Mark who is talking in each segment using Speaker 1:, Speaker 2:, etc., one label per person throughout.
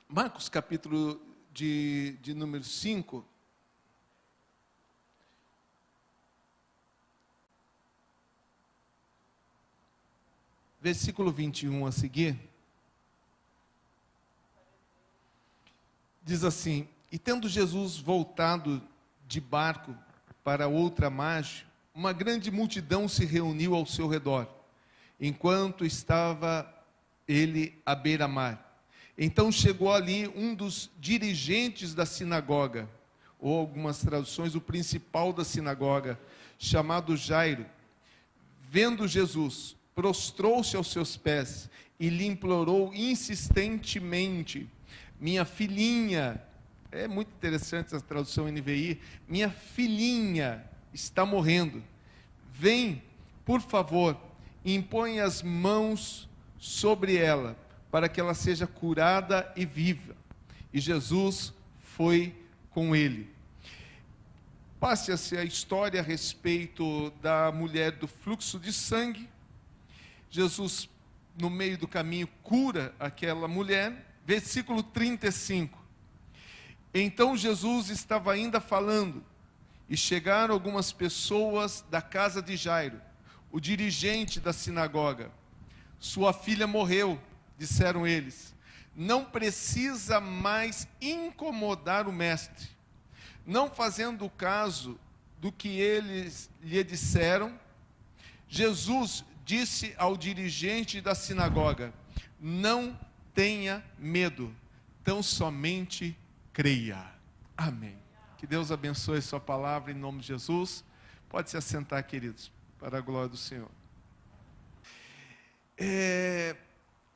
Speaker 1: Marcos, capítulo de número 5. Versículo 21 a seguir. Diz assim: E tendo Jesus voltado de barco para outra margem, uma grande multidão se reuniu ao seu redor, enquanto estava ele à beira-mar. Então chegou ali um dos dirigentes da sinagoga, ou algumas traduções, o principal da sinagoga, chamado Jairo. Vendo Jesus, prostrou-se aos seus pés e lhe implorou insistentemente: minha filhinha, é muito interessante essa tradução NVI, minha filhinha está morrendo. Vem, por favor, e impõe as mãos sobre ela, para que ela seja curada e viva. E Jesus foi com ele. Passe-se a história a respeito da mulher do fluxo de sangue. Jesus, no meio do caminho, cura aquela mulher. Versículo 35. Então Jesus estava ainda falando, e chegaram algumas pessoas da casa de Jairo, o dirigente da sinagoga. Sua filha morreu, disseram eles. Não precisa mais incomodar o mestre. Não fazendo caso do que eles lhe disseram, Jesus disse ao dirigente da sinagoga: não tenha medo, tão somente creia. Amém. Que Deus abençoe sua palavra em nome de Jesus. Pode se assentar, queridos, para a glória do Senhor.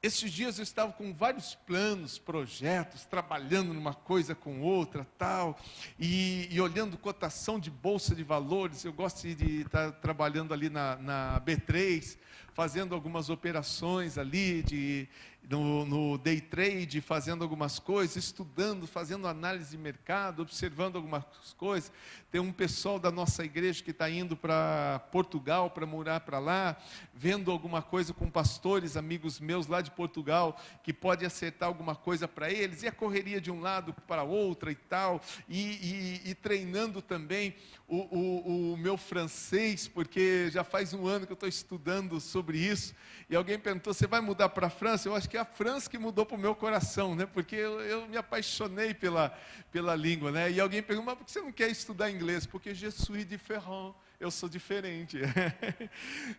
Speaker 1: Esses dias eu estava com vários planos, projetos, trabalhando numa coisa com outra, tal, e olhando cotação de bolsa de valores. Eu gosto de estar trabalhando ali na B3, fazendo algumas operações ali, no day trade, fazendo algumas coisas, estudando, fazendo análise de mercado, observando algumas coisas. Tem um pessoal da nossa igreja que está indo para Portugal, para morar para lá, vendo alguma coisa com pastores, amigos meus lá de Portugal, que pode acertar alguma coisa para eles, e a correria de um lado para outra e tal, e treinando também o meu francês, porque já faz um ano que eu estou estudando sobre isso. E alguém perguntou: você vai mudar para a França? Eu acho que é a França que mudou para o meu coração, né? Porque eu me apaixonei pela língua, né? E alguém perguntou: mas por que você não quer estudar inglês? Porque je suis différent, eu sou diferente.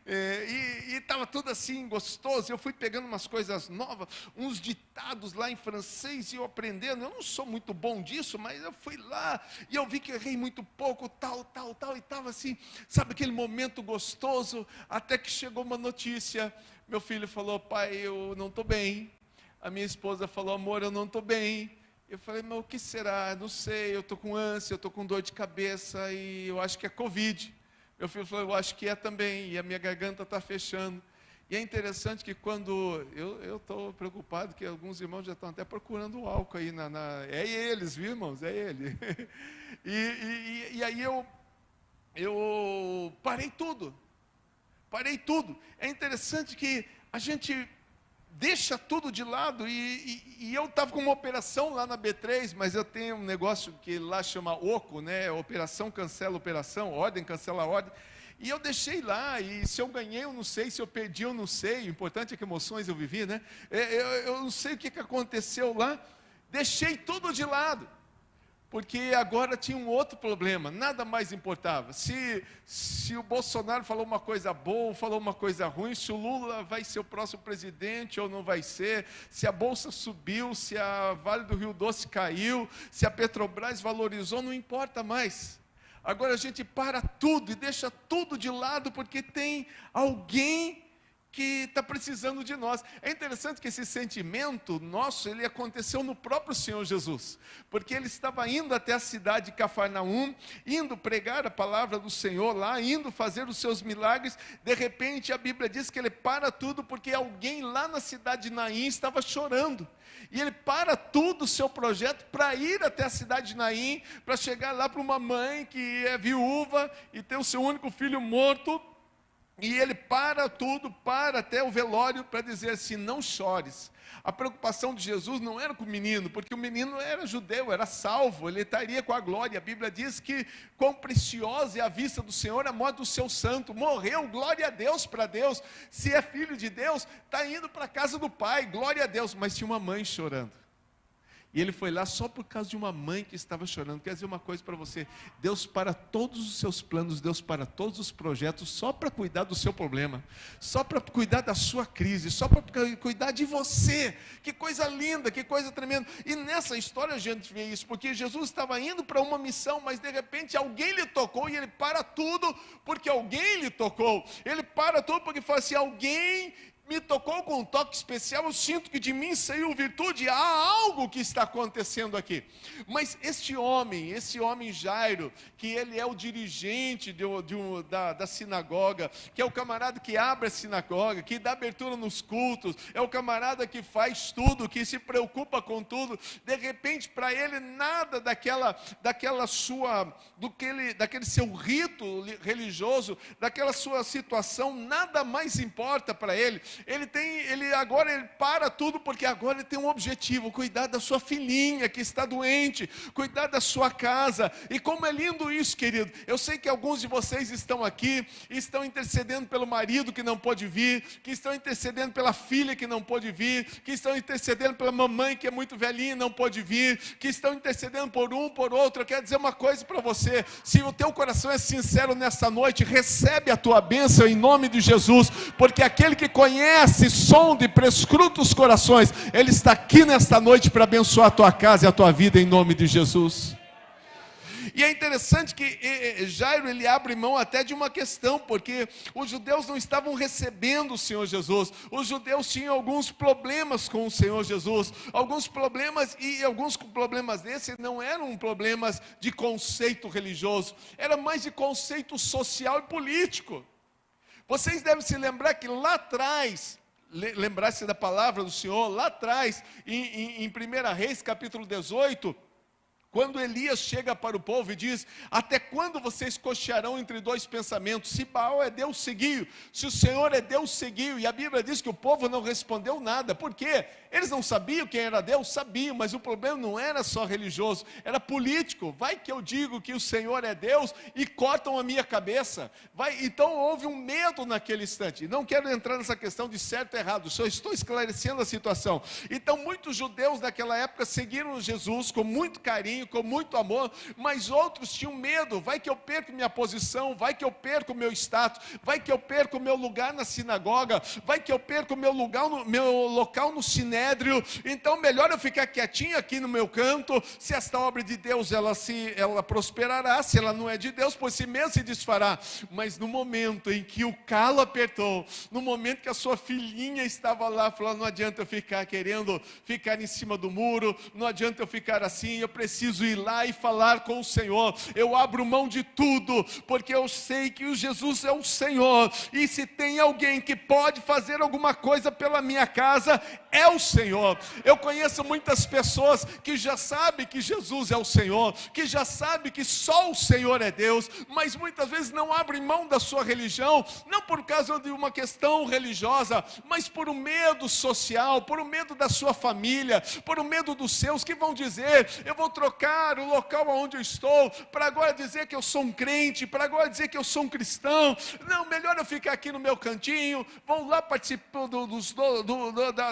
Speaker 1: E estava tudo assim, gostoso. Eu fui pegando umas coisas novas, uns ditados lá em francês, e eu aprendendo. Eu não sou muito bom disso, mas eu fui lá, e eu vi que errei muito pouco, tal, e estava assim, sabe, aquele momento gostoso, até que chegou uma notícia. Meu filho falou: pai, eu não estou bem. A minha esposa falou: amor, eu não estou bem. Eu falei: mas o que será? Não sei, eu estou com ânsia, eu estou com dor de cabeça, e eu acho que é Covid. Meu filho falou: eu acho que é também, e a minha garganta está fechando. E é interessante que quando eu estou preocupado, que alguns irmãos já estão até procurando álcool aí, é eles, viu, irmãos? É ele. E aí eu parei tudo. É interessante que a gente deixa tudo de lado, e eu estava com uma operação lá na B3, mas eu tenho um negócio que lá chama OCO, né? Operação cancela operação, ordem cancela ordem, e eu deixei lá, e se eu ganhei eu não sei, se eu perdi eu não sei, o importante é que emoções eu vivi, né? Eu não sei o que aconteceu lá, deixei tudo de lado, porque agora tinha um outro problema, nada mais importava. Se o Bolsonaro falou uma coisa boa, falou uma coisa ruim, se o Lula vai ser o próximo presidente ou não vai ser, se a Bolsa subiu, se a Vale do Rio Doce caiu, se a Petrobras valorizou, não importa mais. Agora a gente para tudo e deixa tudo de lado, porque tem alguém que está precisando de nós. É interessante que esse sentimento nosso, ele aconteceu no próprio Senhor Jesus, porque ele estava indo até a cidade de Cafarnaum, indo pregar a palavra do Senhor lá, indo fazer os seus milagres. De repente a Bíblia diz que ele para tudo, porque alguém lá na cidade de Naim estava chorando, e ele para tudo o seu projeto para ir até a cidade de Naim, para chegar lá para uma mãe que é viúva e tem o seu único filho morto. E ele para tudo, para até o velório para dizer assim: não chores. A preocupação de Jesus não era com o menino, porque o menino era judeu, era salvo, ele estaria com a glória. A Bíblia diz que quão preciosa é a vista do Senhor a morte do seu santo. Morreu, glória a Deus, para Deus. Se é filho de Deus, está indo para a casa do Pai, glória a Deus. Mas tinha uma mãe chorando. E ele foi lá só por causa de uma mãe que estava chorando. Quer dizer uma coisa para você: Deus para todos os seus planos, Deus para todos os projetos, só para cuidar do seu problema, só para cuidar da sua crise, só para cuidar de você. Que coisa linda, que coisa tremenda. E nessa história a gente vê isso, porque Jesus estava indo para uma missão, mas de repente alguém lhe tocou, e ele para tudo, porque alguém lhe tocou. Ele para tudo porque fala assim: alguém me tocou com um toque especial, eu sinto que de mim saiu virtude, há algo que está acontecendo aqui. Mas esse homem Jairo, que ele é o dirigente da sinagoga, que é o camarada que abre a sinagoga, que dá abertura nos cultos, é o camarada que faz tudo, que se preocupa com tudo, de repente para ele nada daquele seu rito religioso, daquela sua situação, nada mais importa para ele. Agora ele para tudo, porque agora ele tem um objetivo: cuidar da sua filhinha que está doente, cuidar da sua casa. E como é lindo isso, querido. Eu sei que alguns de vocês estão aqui, estão intercedendo pelo marido que não pôde vir, que estão intercedendo pela filha que não pôde vir, que estão intercedendo pela mamãe que é muito velhinha e não pôde vir, que estão intercedendo por um, por outro. Eu quero dizer uma coisa para você: se o teu coração é sincero nessa noite, recebe a tua bênção em nome de Jesus, porque aquele que conhece, sonda e prescruta os corações, ele está aqui nesta noite para abençoar a tua casa e a tua vida em nome de Jesus. E é interessante que Jairo, ele abre mão até de uma questão, porque os judeus não estavam recebendo o Senhor Jesus, os judeus tinham alguns problemas com o Senhor Jesus, alguns problemas desses não eram problemas de conceito religioso, era mais de conceito social e político. Vocês devem se lembrar que lá atrás, lembrar-se da palavra do Senhor, lá atrás, em 1 Reis, capítulo 18, quando Elias chega para o povo e diz: até quando vocês cochearão entre dois pensamentos? Se Baal é Deus, seguiu. Se o Senhor é Deus, seguiu. E a Bíblia diz que o povo não respondeu nada. Por quê? Eles não sabiam quem era Deus? Sabiam, mas o problema não era só religioso, era político. Vai que eu digo que o Senhor é Deus e cortam a minha cabeça. Então houve um medo naquele instante. Não quero entrar nessa questão de certo e errado, só estou esclarecendo a situação. Então muitos judeus naquela época seguiram Jesus com muito carinho, com muito amor, mas outros tinham medo: vai que eu perco minha posição, vai que eu perco o meu status, vai que eu perco o meu lugar na sinagoga, vai que eu perco o meu local no sinédrio. Então melhor eu ficar quietinho aqui no meu canto. Se esta obra de Deus ela prosperará, se ela não é de Deus, por si mesmo se desfará. Mas no momento em que o calo apertou, no momento que a sua filhinha estava lá, falou: não adianta eu ficar querendo ficar em cima do muro, não adianta eu ficar assim, eu preciso ir lá e falar com o Senhor. Eu abro mão de tudo, porque eu sei que o Jesus é o Senhor, e se tem alguém que pode fazer alguma coisa pela minha casa, é o Senhor. Eu conheço muitas pessoas que já sabem que Jesus é o Senhor, que já sabem que só o Senhor é Deus, mas muitas vezes não abrem mão da sua religião, não por causa de uma questão religiosa, mas por um medo social, por um medo da sua família, por um medo dos seus, que vão dizer: eu vou trocar o local onde eu estou, para agora dizer que eu sou um crente, para agora dizer que eu sou um cristão. Não, melhor eu ficar aqui no meu cantinho, vão lá participar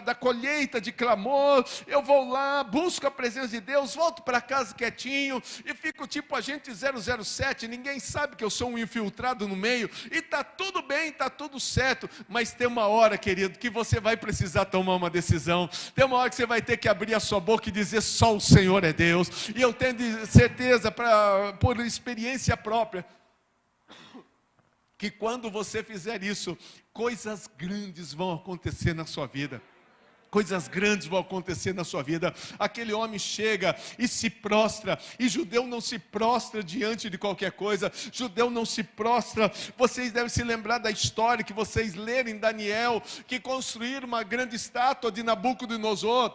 Speaker 1: da colheita de clamor, eu vou lá, busco a presença de Deus, volto para casa quietinho, e fico tipo agente 007, ninguém sabe que eu sou um infiltrado no meio, e está tudo bem, está tudo certo. Mas tem uma hora, querido, que você vai precisar tomar uma decisão, tem uma hora que você vai ter que abrir a sua boca e dizer: só o Senhor é Deus. E eu tenho certeza, por experiência própria, que quando você fizer isso, coisas grandes vão acontecer na sua vida. Coisas grandes vão acontecer na sua vida. Aquele homem chega e se prostra, e judeu não se prostra diante de qualquer coisa, judeu não se prostra. Vocês devem se lembrar da história que vocês leram em Daniel, que construíram uma grande estátua de Nabucodonosor.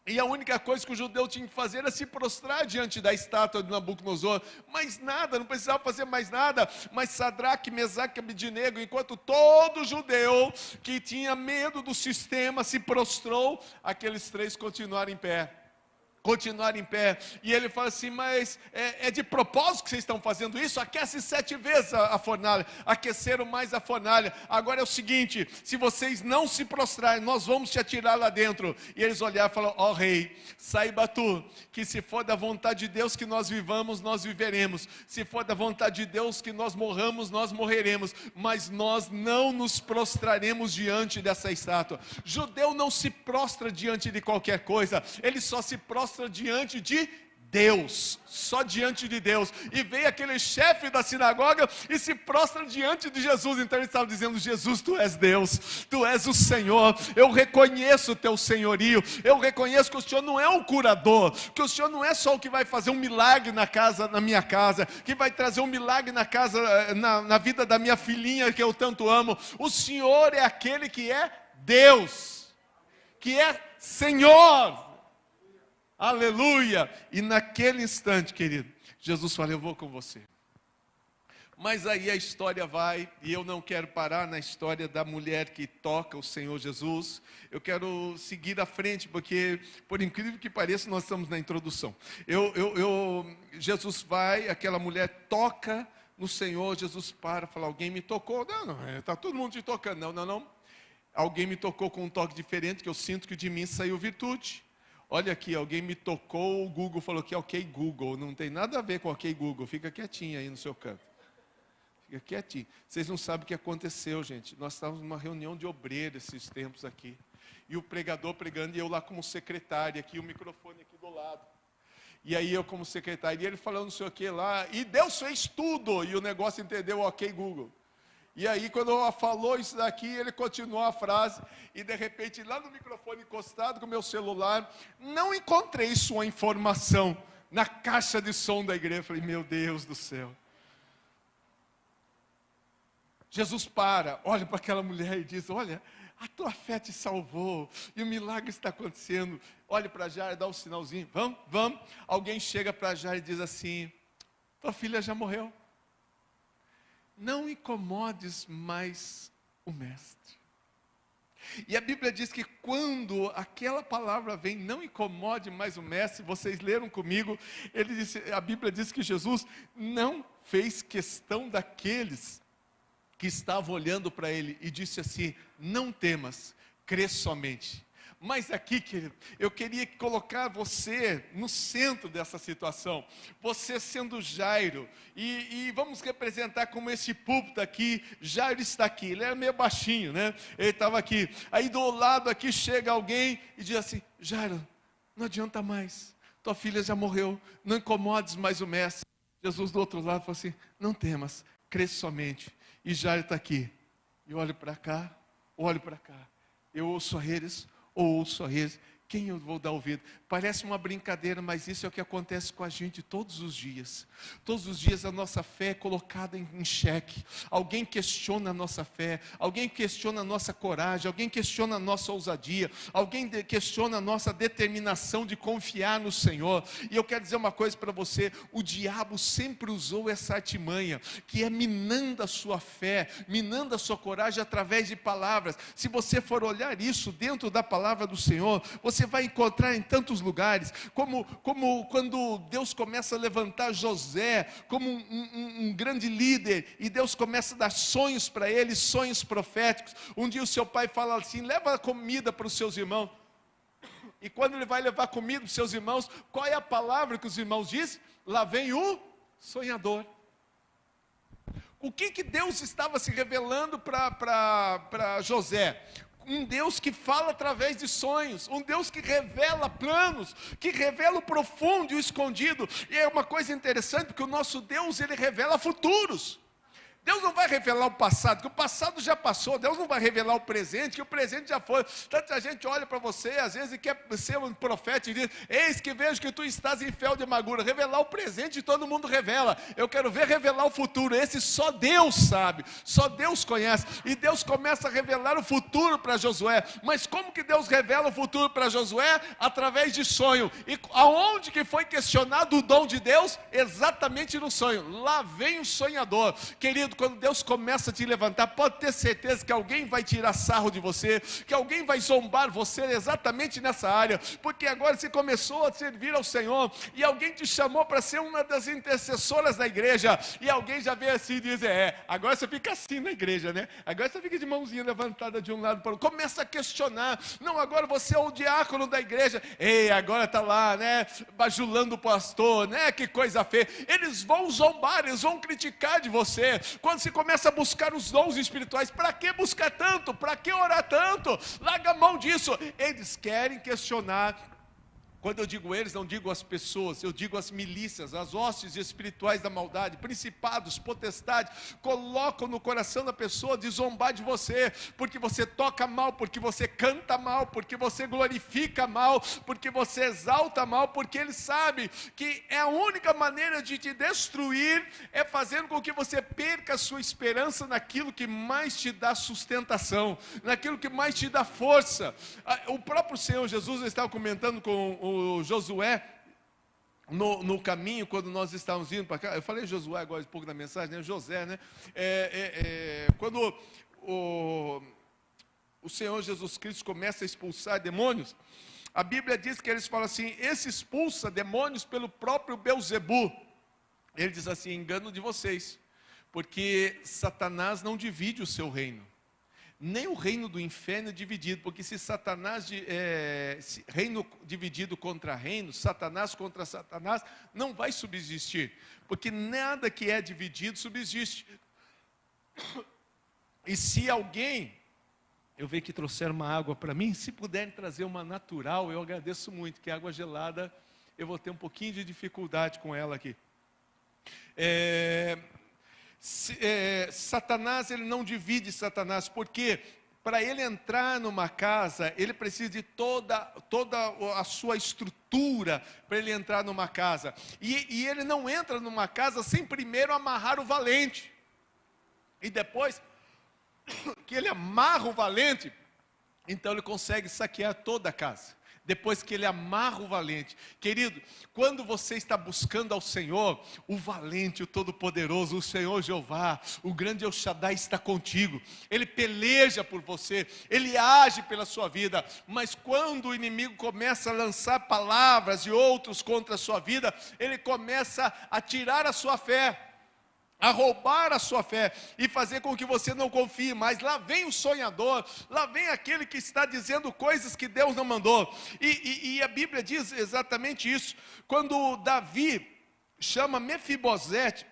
Speaker 1: E a única coisa que o judeu tinha que fazer era se prostrar diante da estátua de Nabucodonosor. Mais nada, não precisava fazer mais nada. Mas Sadraque, Mesaque e Abednego, enquanto todo judeu que tinha medo do sistema se prostrou, aqueles três continuaram em pé. Continuar em pé, e ele fala assim, mas é de propósito que vocês estão fazendo isso? Aquece 7 vezes a fornalha, aqueceram mais a fornalha, agora é o seguinte, se vocês não se prostrarem, nós vamos te atirar lá dentro. E eles olharam e falaram, ó rei, saiba tu, que se for da vontade de Deus que nós vivamos, nós viveremos, se for da vontade de Deus que nós morramos, nós morreremos, mas nós não nos prostraremos diante dessa estátua. Judeu não se prostra diante de qualquer coisa, ele só se prostra diante de Deus, só diante de Deus. E veio aquele chefe da sinagoga e se prostra diante de Jesus. Então ele estava dizendo, Jesus, tu és Deus, tu és o Senhor, eu reconheço o teu senhorio, eu reconheço que o Senhor não é um curador, que o Senhor não é só o que vai fazer um milagre na minha casa, que vai trazer um milagre na vida da minha filhinha que eu tanto amo. O Senhor é aquele que é Deus, que é Senhor. Aleluia! E naquele instante, querido, Jesus fala, eu vou com você. Mas aí a história vai, e eu não quero parar na história da mulher que toca o Senhor Jesus. Eu quero seguir à frente, porque, por incrível que pareça, nós estamos na introdução. Jesus vai, aquela mulher toca no Senhor, Jesus para, fala, alguém me tocou. Não, está todo mundo te tocando. Não. Alguém me tocou com um toque diferente, que eu sinto que de mim saiu virtude. Olha aqui, alguém me tocou, o Google falou que é ok Google, não tem nada a ver com ok Google, fica quietinho aí no seu canto. Fica quietinho. Vocês não sabem o que aconteceu, gente. Nós estávamos numa reunião de obreiros esses tempos aqui. E o pregador pregando e eu lá como secretário aqui, o microfone aqui do lado. E aí eu como secretário, e ele falando não sei o que lá, e Deus fez tudo, e o negócio entendeu ok Google. E aí, quando ela falou isso daqui, ele continuou a frase, e de repente, lá no microfone encostado com o meu celular, não encontrei sua informação na caixa de som da igreja. Eu falei, meu Deus do céu. Jesus olha para aquela mulher e diz, olha, a tua fé te salvou, e o milagre está acontecendo. Olha para Jairo, dá um sinalzinho, vamos. Alguém chega para Jairo e diz assim, tua filha já morreu. Não incomodes mais o mestre. E a Bíblia diz que quando aquela palavra vem, não incomode mais o mestre, vocês leram comigo, a Bíblia diz que Jesus não fez questão daqueles que estavam olhando para ele e disse assim, não temas, crê somente. Mas aqui, querido, eu queria colocar você no centro dessa situação. Você sendo Jairo, e vamos representar como esse púlpito aqui, Jairo está aqui, ele era meio baixinho, né? Ele estava aqui, aí do lado aqui chega alguém e diz assim, Jairo, não adianta mais, tua filha já morreu, não incomodes mais o mestre. Jesus do outro lado falou assim, não temas, crê somente. E Jairo está aqui, e olho para cá, eu ouço a eles, ouço a eles, quem eu vou dar ouvido? Parece uma brincadeira, mas isso é o que acontece com a gente todos os dias. Todos os dias a nossa fé é colocada em xeque. Alguém questiona a nossa fé, alguém questiona a nossa coragem, alguém questiona a nossa ousadia, alguém questiona a nossa determinação de confiar no Senhor. E eu quero dizer uma coisa para você, o diabo sempre usou essa artimanha, que é minando a sua fé, minando a sua coragem através de palavras. Se você for olhar isso dentro da palavra do Senhor, você vai encontrar em tantos lugares, como quando Deus começa a levantar José como um grande líder, e Deus começa a dar sonhos para ele, sonhos proféticos. Um dia o seu pai fala assim, leva comida para os seus irmãos, e quando ele vai levar comida para os seus irmãos, qual é a palavra que os irmãos dizem? Lá vem o sonhador. O que Deus estava se revelando para José? Um Deus que fala através de sonhos, um Deus que revela planos, que revela o profundo e o escondido. E é uma coisa interessante, porque o nosso Deus, ele revela futuros. Deus não vai revelar o passado, que o passado já passou. Deus não vai revelar o presente, que o presente já foi. Tanta gente olha para você, às vezes quer ser um profeta e diz: eis que vejo que tu estás em fel de amargura. Revelar o presente todo mundo revela. Eu quero ver revelar o futuro. Esse só Deus sabe, só Deus conhece. E Deus começa a revelar o futuro para Josué. Mas como que Deus revela o futuro para Josué? Através de sonho. E aonde que foi questionado o dom de Deus? Exatamente no sonho. Lá vem o sonhador. Querido, quando Deus começa a te levantar, pode ter certeza que alguém vai tirar sarro de você, que alguém vai zombar você exatamente nessa área, porque agora você começou a servir ao Senhor, e alguém te chamou para ser uma das intercessoras da igreja, e alguém já veio assim e diz: agora você fica assim na igreja, né? Agora você fica de mãozinha levantada de um lado para o outro, começa a questionar: não, agora você é o diácono da igreja, agora está lá, né, bajulando o pastor, né, que coisa feia. Eles vão zombar, eles vão criticar de você. Quando você começa a buscar os dons espirituais, para que buscar tanto? Para que orar tanto? Larga a mão disso. Eles querem questionar. Quando eu digo eles, não digo as pessoas, eu digo as milícias, as hostes espirituais da maldade, principados, potestades, colocam no coração da pessoa de zombar de você, porque você toca mal, porque você canta mal, porque você glorifica mal, porque você exalta mal, porque eles sabem que é a única maneira de te destruir, é fazendo com que você perca a sua esperança naquilo que mais te dá sustentação, naquilo que mais te dá força. O próprio Senhor Jesus estava comentando com o Josué, no caminho, quando nós estávamos indo para cá. Eu falei Josué agora um pouco na mensagem, né? José, né? Quando o Senhor Jesus Cristo começa a expulsar demônios, a Bíblia diz que eles falam assim: esse expulsa demônios pelo próprio Beelzebu. Ele diz assim: engano de vocês, porque Satanás não divide o seu reino. Nem o reino do inferno é dividido, porque se Satanás, se reino dividido contra reino, Satanás contra Satanás, não vai subsistir, porque nada que é dividido subsiste. E se alguém, eu vejo que trouxeram uma água para mim, se puderem trazer uma natural, eu agradeço muito, que água gelada, eu vou ter um pouquinho de dificuldade com ela aqui. Satanás, ele não divide Satanás, porque para ele entrar numa casa, ele precisa de toda a sua estrutura para ele entrar numa casa, e ele não entra numa casa sem primeiro amarrar o valente, e depois que ele amarra o valente, então ele consegue saquear toda a casa. Depois que ele amarra o valente. Querido, quando você está buscando ao Senhor, o valente, o todo-poderoso, o Senhor Jeová, o grande El Shaddai está contigo. Ele peleja por você, ele age pela sua vida. Mas quando o inimigo começa a lançar palavras e outros contra a sua vida, ele começa a tirar a sua fé, a roubar a sua fé e fazer com que você não confie mais. Lá vem o sonhador, lá vem aquele que está dizendo coisas que Deus não mandou. E a Bíblia diz exatamente isso. Quando Davi chama Mefibosete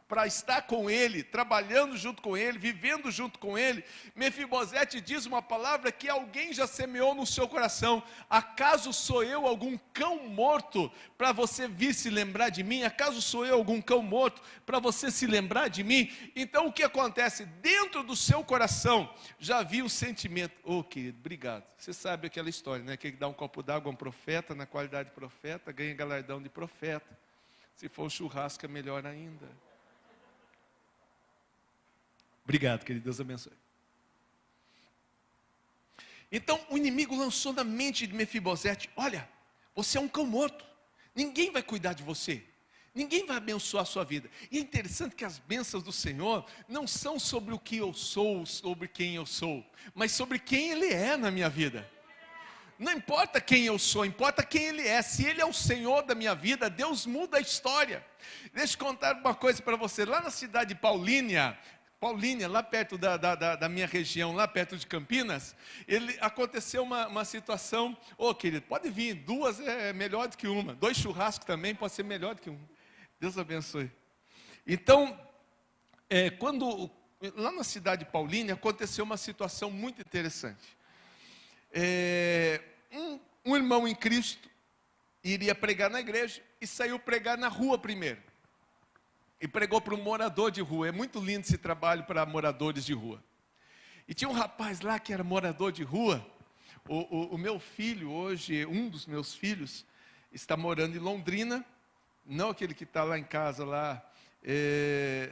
Speaker 1: para estar com ele, trabalhando junto com ele, vivendo junto com ele, Mefibosete diz uma palavra que alguém já semeou no seu coração: acaso sou eu algum cão morto para você vir se lembrar de mim? Acaso sou eu algum cão morto para você se lembrar de mim? Então o que acontece? Dentro do seu coração já havia o sentimento: querido, obrigado. Você sabe aquela história, né? Que dá um copo d'água a um profeta, na qualidade de profeta, ganha galardão de profeta. Se for churrasco é melhor ainda. Obrigado, querido, Deus abençoe. Então o inimigo lançou na mente de Mefibosete: olha, você é um cão morto, ninguém vai cuidar de você, ninguém vai abençoar a sua vida. E é interessante que as bênçãos do Senhor não são sobre o que eu sou, sobre quem eu sou, mas sobre quem Ele é na minha vida. Não importa quem eu sou, importa quem Ele é. Se Ele é o Senhor da minha vida, Deus muda a história. Deixa eu contar uma coisa para você. Lá na cidade de Paulínia, lá perto da minha região, lá perto de Campinas, aconteceu uma situação. Querido, pode vir, 2 é melhor do que uma, 2 churrascos também pode ser melhor do que um. Deus abençoe. Então, lá na cidade de Paulínia, aconteceu uma situação muito interessante. Um irmão em Cristo iria pregar na igreja e saiu pregar na rua primeiro. e pregou para um morador de rua. É muito lindo esse trabalho para moradores de rua. E tinha um rapaz lá que era morador de rua. O meu filho hoje, um dos meus filhos, está morando em Londrina. Não aquele que está lá em casa, lá,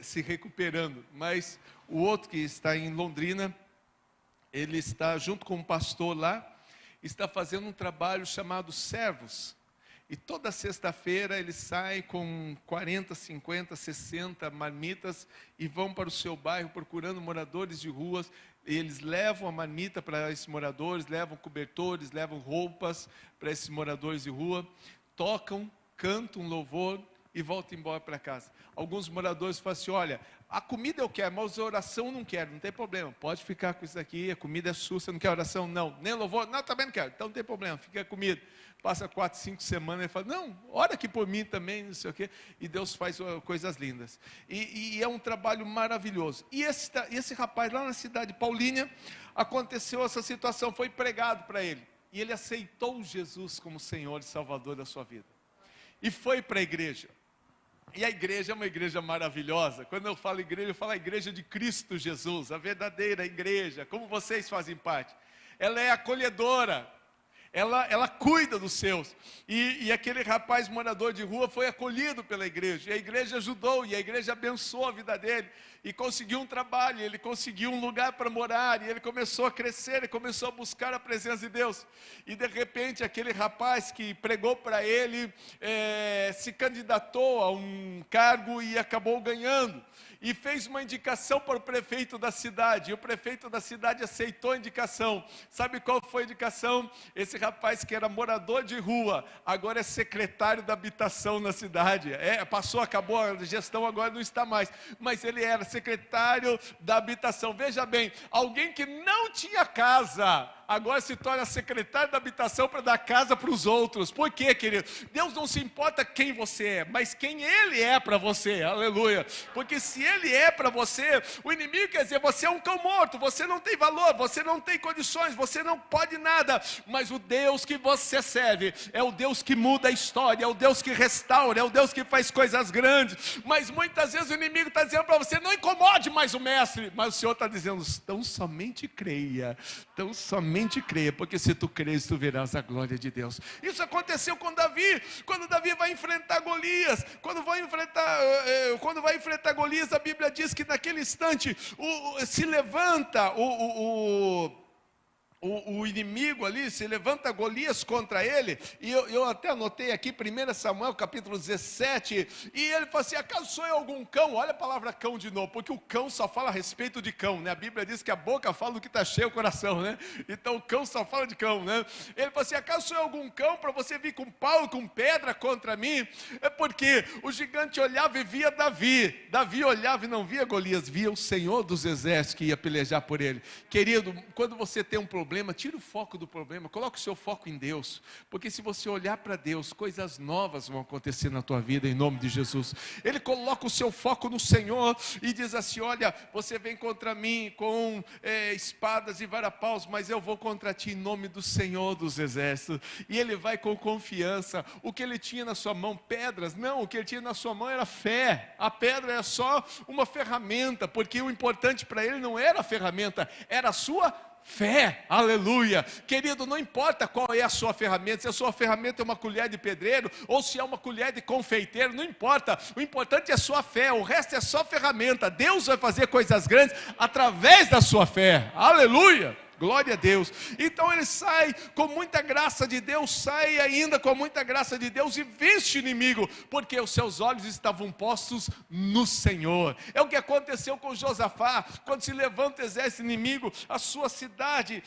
Speaker 1: se recuperando. Mas o outro que está em Londrina, ele está junto com um pastor lá, está fazendo um trabalho chamado Servos. E toda sexta-feira ele sai com 40, 50, 60 marmitas e vão para o seu bairro procurando moradores de ruas. Eles levam a marmita para esses moradores, levam cobertores, levam roupas para esses moradores de rua, tocam, cantam um louvor e voltam embora para casa. Alguns moradores falam assim, olha, a comida eu quero, mas a oração eu não quero, não tem problema, pode ficar com isso aqui, a comida é sua, você não quer oração? Não, nem louvor? Não, também não quero, então não tem problema, fica com a comida. Passa 4, 5 semanas, ele fala, não, ora aqui por mim também, não sei o quê, e Deus faz coisas lindas. E é um trabalho maravilhoso. E esse rapaz lá na cidade de Paulínia, aconteceu essa situação, foi pregado para ele, e ele aceitou Jesus como Senhor e Salvador da sua vida. E foi para a igreja. E a igreja é uma igreja maravilhosa. Quando eu falo igreja, eu falo a igreja de Cristo Jesus, a verdadeira igreja, como vocês fazem parte. Ela é acolhedora, ela cuida dos seus. E aquele rapaz morador de rua foi acolhido pela igreja. E a igreja ajudou, e a igreja abençoou a vida dele. E conseguiu um trabalho, ele conseguiu um lugar para morar. E ele começou a crescer, ele começou a buscar a presença de Deus. E de repente aquele rapaz que pregou para ele, se candidatou a um cargo e acabou ganhando. E fez uma indicação para o prefeito da cidade. E o prefeito da cidade aceitou a indicação. Sabe qual foi a indicação? Esse rapaz que era morador de rua, agora é secretário da habitação na cidade. Acabou a gestão, agora não está mais. Mas ele era secretário da habitação. Veja bem, alguém que não tinha casa, agora se torna secretário da habitação para dar casa para os outros. Por quê, querido? Deus não se importa quem você é, mas quem Ele é para você, aleluia. Porque se Ele é para você, o inimigo quer dizer, você é um cão morto, você não tem valor, você não tem condições, você não pode nada. Mas o Deus que você serve é o Deus que muda a história, é o Deus que restaura, é o Deus que faz coisas grandes. Mas muitas vezes o inimigo está dizendo para você, não incomode mais o mestre. Mas o Senhor está dizendo, tão somente creia, tão somente creia, porque se tu crês, tu verás a glória de Deus. Isso aconteceu com Davi, quando Davi vai enfrentar Golias. Quando vai enfrentar Golias, a Bíblia diz que naquele instante se levanta o inimigo ali, se levanta Golias contra ele, e eu até anotei aqui, 1 Samuel capítulo 17, e ele fala assim, acaso sou eu algum cão? Olha a palavra cão de novo, porque o cão só fala a respeito de cão, né? A Bíblia diz que a boca fala do que está cheio o coração, né? Então o cão só fala de cão, né? Ele fala assim, acaso sou eu algum cão para você vir com pau e com pedra contra mim? É porque o gigante olhava e via Davi, Davi olhava e não via Golias, via o Senhor dos exércitos que ia pelejar por ele. Querido, quando você tem um problema, tira o foco do problema, coloque o seu foco em Deus, porque se você olhar para Deus, coisas novas vão acontecer na tua vida, em nome de Jesus. Ele coloca o seu foco no Senhor, e diz assim, olha, você vem contra mim com espadas e varapaus, mas eu vou contra ti em nome do Senhor dos exércitos. E ele vai com confiança. O que ele tinha na sua mão, pedras? Não, o que ele tinha na sua mão era fé. A pedra é só uma ferramenta, porque o importante para ele não era a ferramenta, era a sua fé, aleluia. Querido, não importa qual é a sua ferramenta, se a sua ferramenta é uma colher de pedreiro, ou se é uma colher de confeiteiro, não importa, o importante é a sua fé, o resto é só ferramenta. Deus vai fazer coisas grandes através da sua fé, aleluia. Glória a Deus. Então ele sai com muita graça de Deus, sai ainda com muita graça de Deus e vence o inimigo, porque os seus olhos estavam postos no Senhor. É o que aconteceu com Josafá, quando se levanta o exército inimigo, a sua cidade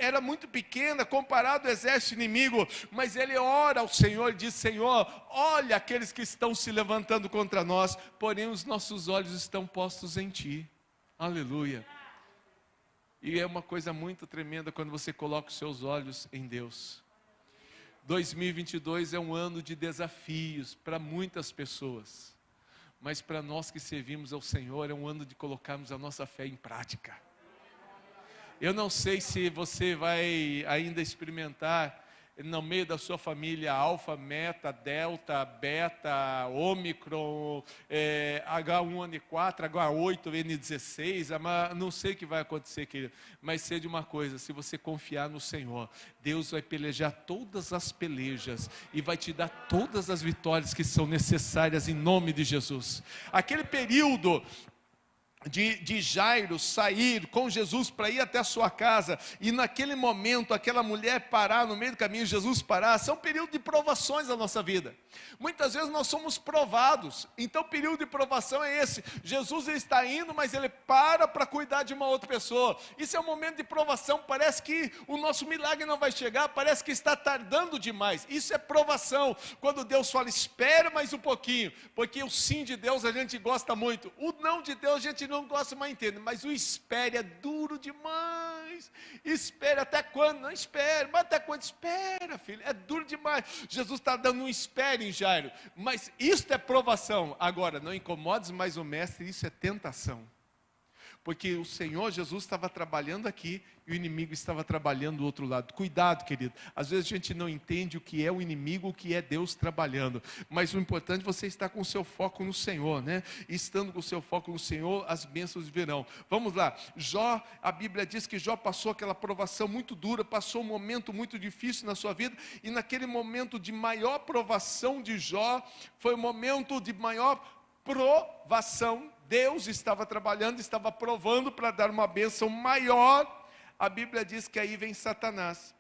Speaker 1: era muito pequena comparado ao exército inimigo, mas ele ora ao Senhor e diz, Senhor, olha aqueles que estão se levantando contra nós, porém os nossos olhos estão postos em Ti. Aleluia. E é uma coisa muito tremenda quando você coloca os seus olhos em Deus. 2022 é um ano de desafios para muitas pessoas. Mas para nós que servimos ao Senhor, é um ano de colocarmos a nossa fé em prática. Eu não sei se você vai ainda experimentar no meio da sua família, alfa, meta, delta, beta, ômicron, H1N4, H8N16, não sei o que vai acontecer, querido, mas sei de uma coisa: se você confiar no Senhor, Deus vai pelejar todas as pelejas e vai te dar todas as vitórias que são necessárias em nome de Jesus. Aquele período de Jairo sair com Jesus para ir até a sua casa, e naquele momento aquela mulher parar no meio do caminho, Jesus parar, são períodos de provações da nossa vida. Muitas vezes nós somos provados, então o período de provação é esse. Jesus está indo, mas ele para cuidar de uma outra pessoa. Isso é um momento de provação, parece que o nosso milagre não vai chegar, parece que está tardando demais. Isso é provação, quando Deus fala: espera mais um pouquinho, porque o sim de Deus a gente gosta muito, o não de Deus a gente não gosta, mais entende, mas o espere é duro demais. Espere até quando? Não espere, mas até quando? Espera, filho, é duro demais. Jesus está dando um espere em Jairo, mas isso é provação. Agora, não incomodes mais o mestre, isso é tentação, porque o Senhor Jesus estava trabalhando aqui e o inimigo estava trabalhando do outro lado. Cuidado, querido, às vezes a gente não entende o que é o inimigo, o que é Deus trabalhando, mas o importante é você estar com o seu foco no Senhor, né? E estando com o seu foco no Senhor, as bênçãos virão. Vamos lá, Jó, a Bíblia diz que Jó passou aquela provação muito dura, passou um momento muito difícil na sua vida, e naquele momento de maior provação de Jó, foi o momento de maior provação. Deus estava trabalhando, estava provando para dar uma bênção maior. A Bíblia diz que aí vem Satanás.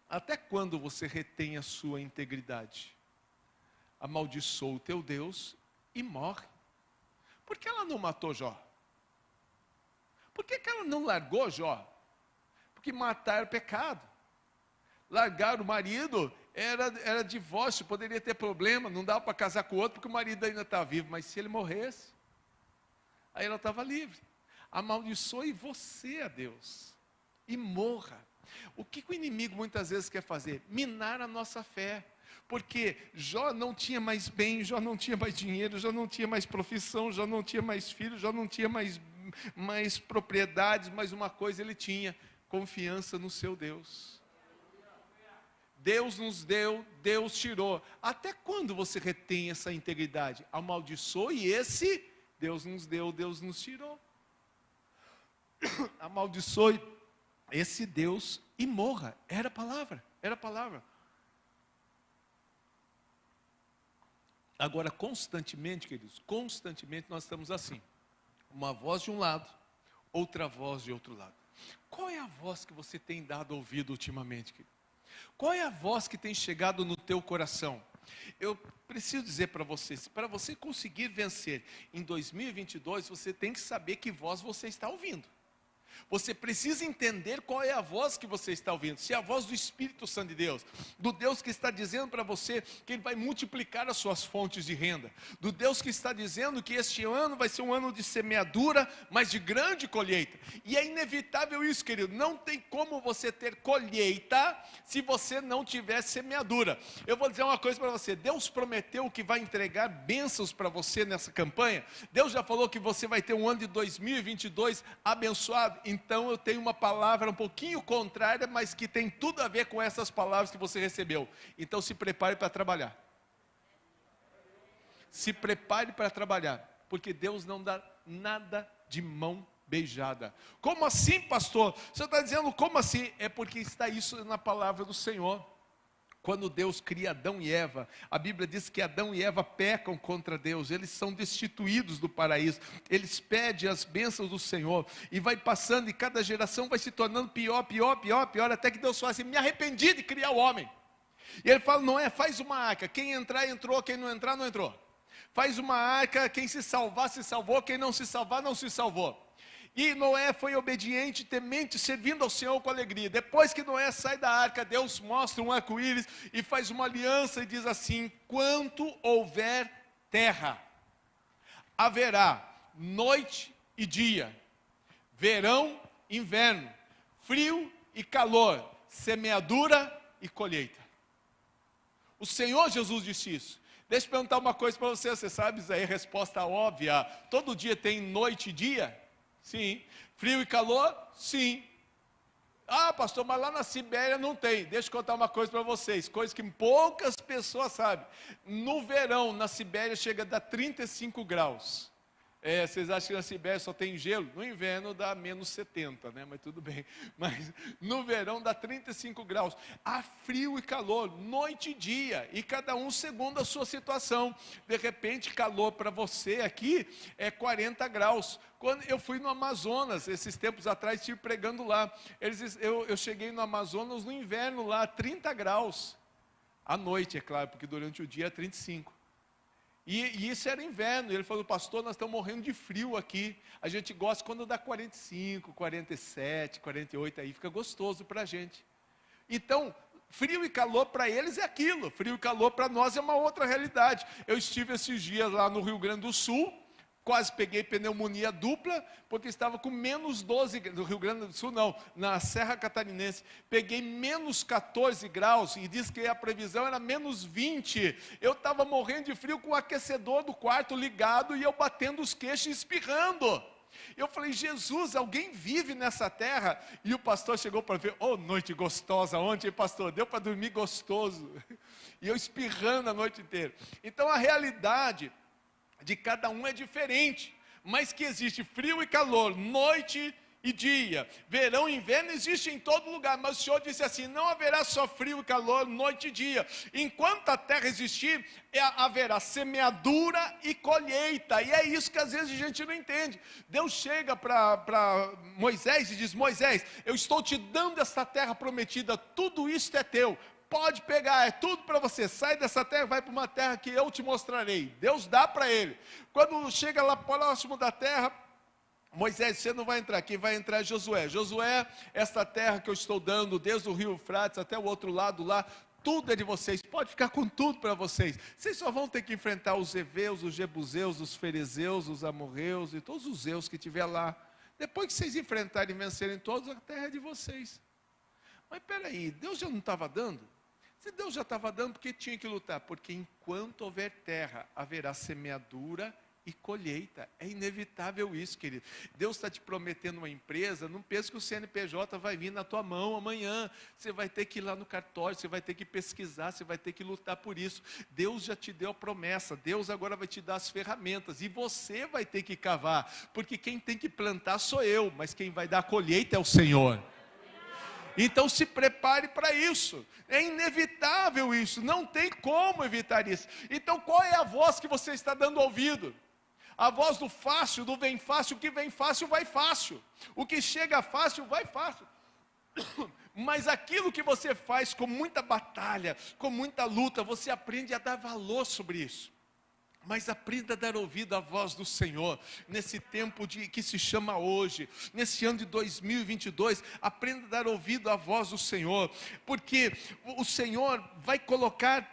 Speaker 1: Até quando você retém a sua integridade? Amaldiçoa o teu Deus e morre. Por que ela não matou Jó? Por que ela não largou Jó? Porque matar é pecado. Largar o marido era divórcio, poderia ter problema, não dava para casar com o outro porque o marido ainda está vivo, mas se ele morresse, aí ela estava livre. Amaldiçoe você a Deus e morra. O que o inimigo muitas vezes quer fazer? Minar a nossa fé. Porque Jó não tinha mais bem, Jó não tinha mais dinheiro, Jó não tinha mais profissão, Jó não tinha mais filhos, Jó não tinha mais propriedades, mas uma coisa ele tinha: confiança no seu Deus. Deus nos deu, Deus tirou. Até quando você retém essa integridade? Amaldiçoe esse Deus nos deu, Deus nos tirou. Amaldiçoe esse Deus e morra. Era a palavra, era a palavra. Agora, constantemente, queridos, constantemente nós estamos assim. Uma voz de um lado, outra voz de outro lado. Qual é a voz que você tem dado ouvido ultimamente, querido? Qual é a voz que tem chegado no teu coração? Eu preciso dizer para você conseguir vencer em 2022, você tem que saber que voz você está ouvindo. Você precisa entender qual é a voz que você está ouvindo. Se é a voz do Espírito Santo de Deus, do Deus que está dizendo para você que Ele vai multiplicar as suas fontes de renda, do Deus que está dizendo que este ano vai ser um ano de semeadura, mas de grande colheita. E é inevitável isso, querido. Não tem como você ter colheita se você não tiver semeadura. Eu vou dizer uma coisa para você: Deus prometeu que vai entregar bênçãos para você nessa campanha. Deus já falou que você vai ter um ano de 2022 abençoado. Então eu tenho uma palavra um pouquinho contrária, mas que tem tudo a ver com essas palavras que você recebeu. Então se prepare para trabalhar. Se prepare para trabalhar, porque Deus não dá nada de mão beijada. Como assim, pastor? Você está dizendo como assim? É porque está isso na palavra do Senhor. Quando Deus cria Adão e Eva, a Bíblia diz que Adão e Eva pecam contra Deus, eles são destituídos do paraíso, eles pedem as bênçãos do Senhor, e vai passando, e cada geração vai se tornando pior, até que Deus fala assim: me arrependi de criar o homem. E Ele fala: não é, faz uma arca, quem entrar, entrou, quem não entrar, não entrou. Faz uma arca, quem se salvar, se salvou, quem não se salvar, não se salvou. E Noé foi obediente, temente, servindo ao Senhor com alegria. Depois que Noé sai da arca, Deus mostra um arco-íris e faz uma aliança e diz assim: quanto houver terra, haverá noite e dia, verão e inverno, frio e calor, semeadura e colheita. O Senhor Jesus disse isso. Deixa eu perguntar uma coisa para você, você sabe, isso aí é resposta óbvia. Todo dia tem noite e dia? Sim. Frio e calor? Sim. Ah, pastor, mas lá na Sibéria não tem. Deixa eu contar uma coisa para vocês, coisa que poucas pessoas sabem. No verão, na Sibéria, chega a dar 35 graus. Vocês acham que na Sibéria só tem gelo? No inverno dá menos 70, né? Mas tudo bem. Mas no verão dá 35 graus. Há frio e calor, noite e dia. E cada um segundo a sua situação. De repente, calor para você aqui é 40 graus. Quando eu fui no Amazonas, esses tempos atrás, estive pregando lá. Eu cheguei no Amazonas no inverno lá, 30 graus. À noite, é claro, porque durante o dia é 35. E isso era inverno. Ele falou, pastor, nós estamos morrendo de frio aqui. A gente gosta quando dá 45, 47, 48, aí fica gostoso para a gente. Então, frio e calor para eles é aquilo. Frio e calor para nós é uma outra realidade. Eu estive esses dias lá no Rio Grande do Sul, quase peguei pneumonia dupla, porque estava com menos 12, no Rio Grande do Sul não, na Serra Catarinense, peguei menos 14 graus, e diz que a previsão era menos 20, eu estava morrendo de frio com o aquecedor do quarto ligado, e eu batendo os queixos e espirrando. Eu falei, Jesus, alguém vive nessa terra? E o pastor chegou para ver, noite gostosa ontem, pastor, deu para dormir gostoso, e eu espirrando a noite inteira. Então a realidade de cada um é diferente, mas que existe frio e calor, noite e dia, verão e inverno, existe em todo lugar, mas o Senhor disse assim, não haverá só frio e calor, noite e dia, enquanto a terra existir, haverá semeadura e colheita, e é isso que às vezes a gente não entende. Deus chega para Moisés e diz, Moisés, eu estou te dando essa terra prometida, tudo isso é teu, pode pegar, é tudo para você, sai dessa terra, vai para uma terra que eu te mostrarei. Deus dá para ele. Quando chega lá próximo da terra, Moisés, você não vai entrar, quem vai entrar é Josué. Josué, essa terra que eu estou dando, desde o rio Eufrates até o outro lado lá, tudo é de vocês, pode ficar com tudo para vocês. Vocês só vão ter que enfrentar os heveus, os jebuseus, os ferezeus, os amorreus e todos os zeus que tiver lá. Depois que vocês enfrentarem e vencerem todos, a terra é de vocês. Mas espera aí, Deus já não estava dando? Se Deus já estava dando, por que tinha que lutar? Porque enquanto houver terra, haverá semeadura e colheita. É inevitável isso, querido. Deus está te prometendo uma empresa, não pense que o CNPJ vai vir na tua mão amanhã. Você vai ter que ir lá no cartório, você vai ter que pesquisar, você vai ter que lutar por isso. Deus já te deu a promessa, Deus agora vai te dar as ferramentas, e você vai ter que cavar, porque quem tem que plantar sou eu, mas quem vai dar a colheita é o Senhor. Então se prepare para isso, é inevitável isso, não tem como evitar isso. Então qual é a voz que você está dando ouvido? A voz do fácil, do vem fácil, o que vem fácil vai fácil, o que chega fácil vai fácil. Mas aquilo que você faz com muita batalha, com muita luta, você aprende a dar valor sobre isso. Mas aprenda a dar ouvido à voz do Senhor, nesse tempo que se chama hoje, nesse ano de 2022, aprenda a dar ouvido à voz do Senhor, porque o Senhor vai colocar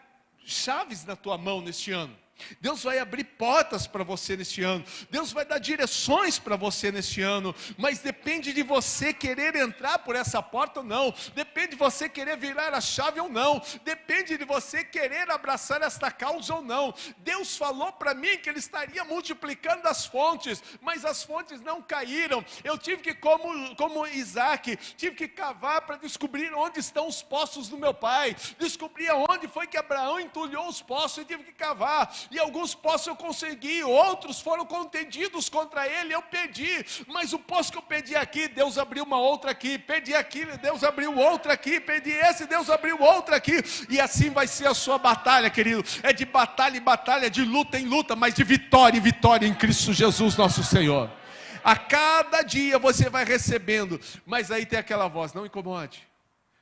Speaker 1: chaves na tua mão neste ano. Deus vai abrir portas para você neste ano, Deus vai dar direções para você neste ano, mas depende de você querer entrar por essa porta ou não, depende de você querer virar a chave ou não, depende de você querer abraçar esta causa ou não. Deus falou para mim que Ele estaria multiplicando as fontes, mas as fontes não caíram. Eu tive que, como Isaac, tive que cavar para descobrir onde estão os poços do meu pai, descobrir aonde foi que Abraão entulhou os poços, e tive que cavar. E alguns poços eu consegui, outros foram contendidos contra ele, eu pedi, mas o poço que eu pedi aqui, Deus abriu uma outra aqui, pedi aqui, Deus abriu outra aqui, pedi esse, Deus abriu outra aqui, e assim vai ser a sua batalha, querido, é de batalha em batalha, de luta em luta, mas de vitória em vitória em Cristo Jesus nosso Senhor. A cada dia você vai recebendo, mas aí tem aquela voz, não incomode,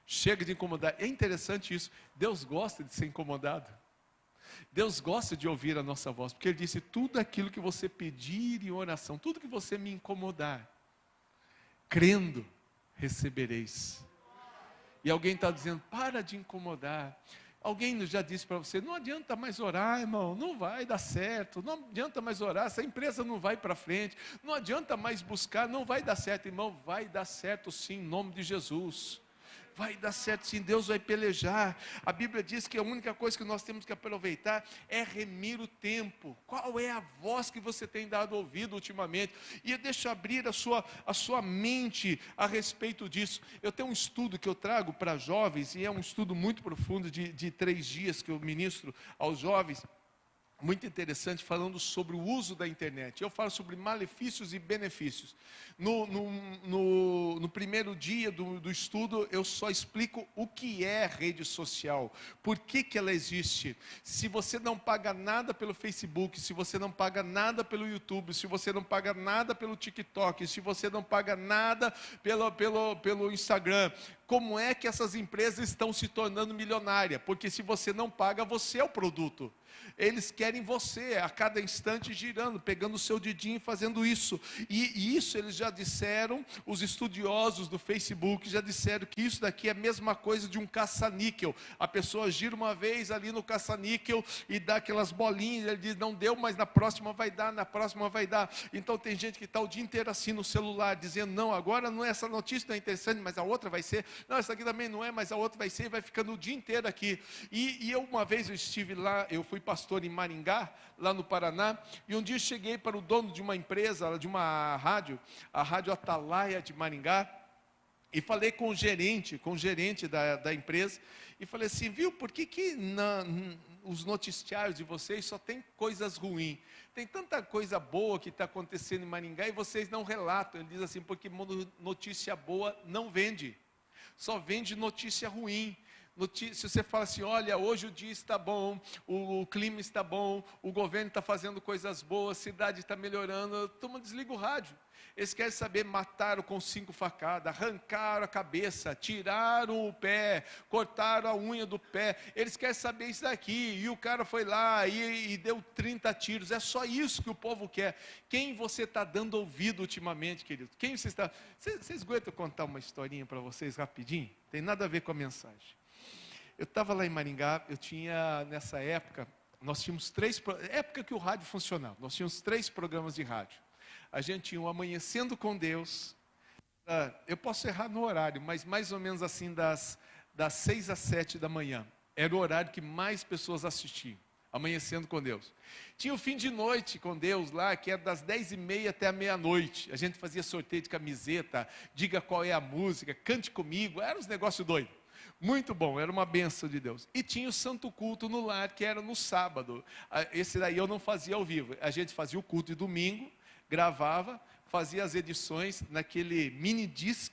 Speaker 1: chega de incomodar. É interessante isso, Deus gosta de ser incomodado. Deus gosta de ouvir a nossa voz, porque Ele disse, tudo aquilo que você pedir em oração, tudo que você me incomodar, crendo, recebereis. E alguém está dizendo, para de incomodar. Alguém já disse para você, não adianta mais orar, irmão, não vai dar certo, não adianta mais orar, essa empresa não vai para frente, não adianta mais buscar, não vai dar certo. Irmão, vai dar certo sim, em nome de Jesus. vai dar certo sim, Deus vai pelejar. A Bíblia diz que a única coisa que nós temos que aproveitar é remir o tempo. Qual é a voz que você tem dado ouvido ultimamente? E deixa eu abrir a sua mente a respeito disso. Eu tenho um estudo que eu trago para jovens, e é um estudo muito profundo de 3 dias que eu ministro aos jovens, muito interessante, falando sobre o uso da internet. Eu falo sobre malefícios e benefícios. No primeiro dia do estudo, eu só explico o que é rede social, por que ela existe. Se você não paga nada pelo Facebook, se você não paga nada pelo YouTube, se você não paga nada pelo TikTok, se você não paga nada pelo Instagram, como é que essas empresas estão se tornando milionárias? Porque se você não paga, você é o produto. Eles querem você a cada instante girando, pegando o seu dedinho e fazendo isso. E isso eles já disseram, os estudiosos do Facebook já disseram que isso daqui é a mesma coisa de um caça-níquel. A pessoa gira uma vez ali no caça-níquel e dá aquelas bolinhas, ele diz, não deu, mas na próxima vai dar, na próxima vai dar. Então tem gente que está o dia inteiro assim no celular, dizendo, não, agora não é essa notícia, não é interessante, mas a outra vai ser. Não, essa aqui também não é, mas a outra vai ser, e vai ficando o dia inteiro aqui. E uma vez eu estive lá, eu fui pastor em Maringá, lá no Paraná, e um dia eu cheguei para o dono de uma empresa, de uma rádio, a Rádio Atalaia de Maringá, e falei com o gerente da empresa, e falei assim, viu, por que os noticiários de vocês só tem coisas ruins? Tem tanta coisa boa que está acontecendo em Maringá e vocês não relatam. Ele diz assim, porque notícia boa não vende, só vende notícia ruim. Se você fala assim, olha, hoje o dia está bom, o clima está bom, o governo está fazendo coisas boas, a cidade está melhorando, toma, desliga o rádio. Eles querem saber, mataram com 5 facadas, arrancaram a cabeça, tiraram o pé, cortaram a unha do pé. Eles querem saber isso daqui, e o cara foi lá e deu 30 tiros. É só isso que o povo quer. Quem você está dando ouvido ultimamente, querido? Quem você está... Vocês aguentam contar uma historinha para vocês rapidinho? Tem nada a ver com a mensagem. Eu estava lá em Maringá, eu tinha, nessa época, nós tínhamos época que o rádio funcionava, nós tínhamos 3 programas de rádio. A gente tinha o Amanhecendo com Deus, eu posso errar no horário, mas mais ou menos assim, das 6 às 7 da manhã. Era o horário que mais pessoas assistiam, Amanhecendo com Deus. Tinha o Fim de Noite com Deus lá, que era das 10h30 até a meia-noite. A gente fazia sorteio de camiseta, diga qual é a música, cante comigo, era uns negócios doidos. Muito bom, era uma bênção de Deus. E tinha o Santo Culto no Lar, que era no sábado. Esse daí eu não fazia ao vivo. A gente fazia o culto de domingo, gravava, fazia as edições naquele mini disc.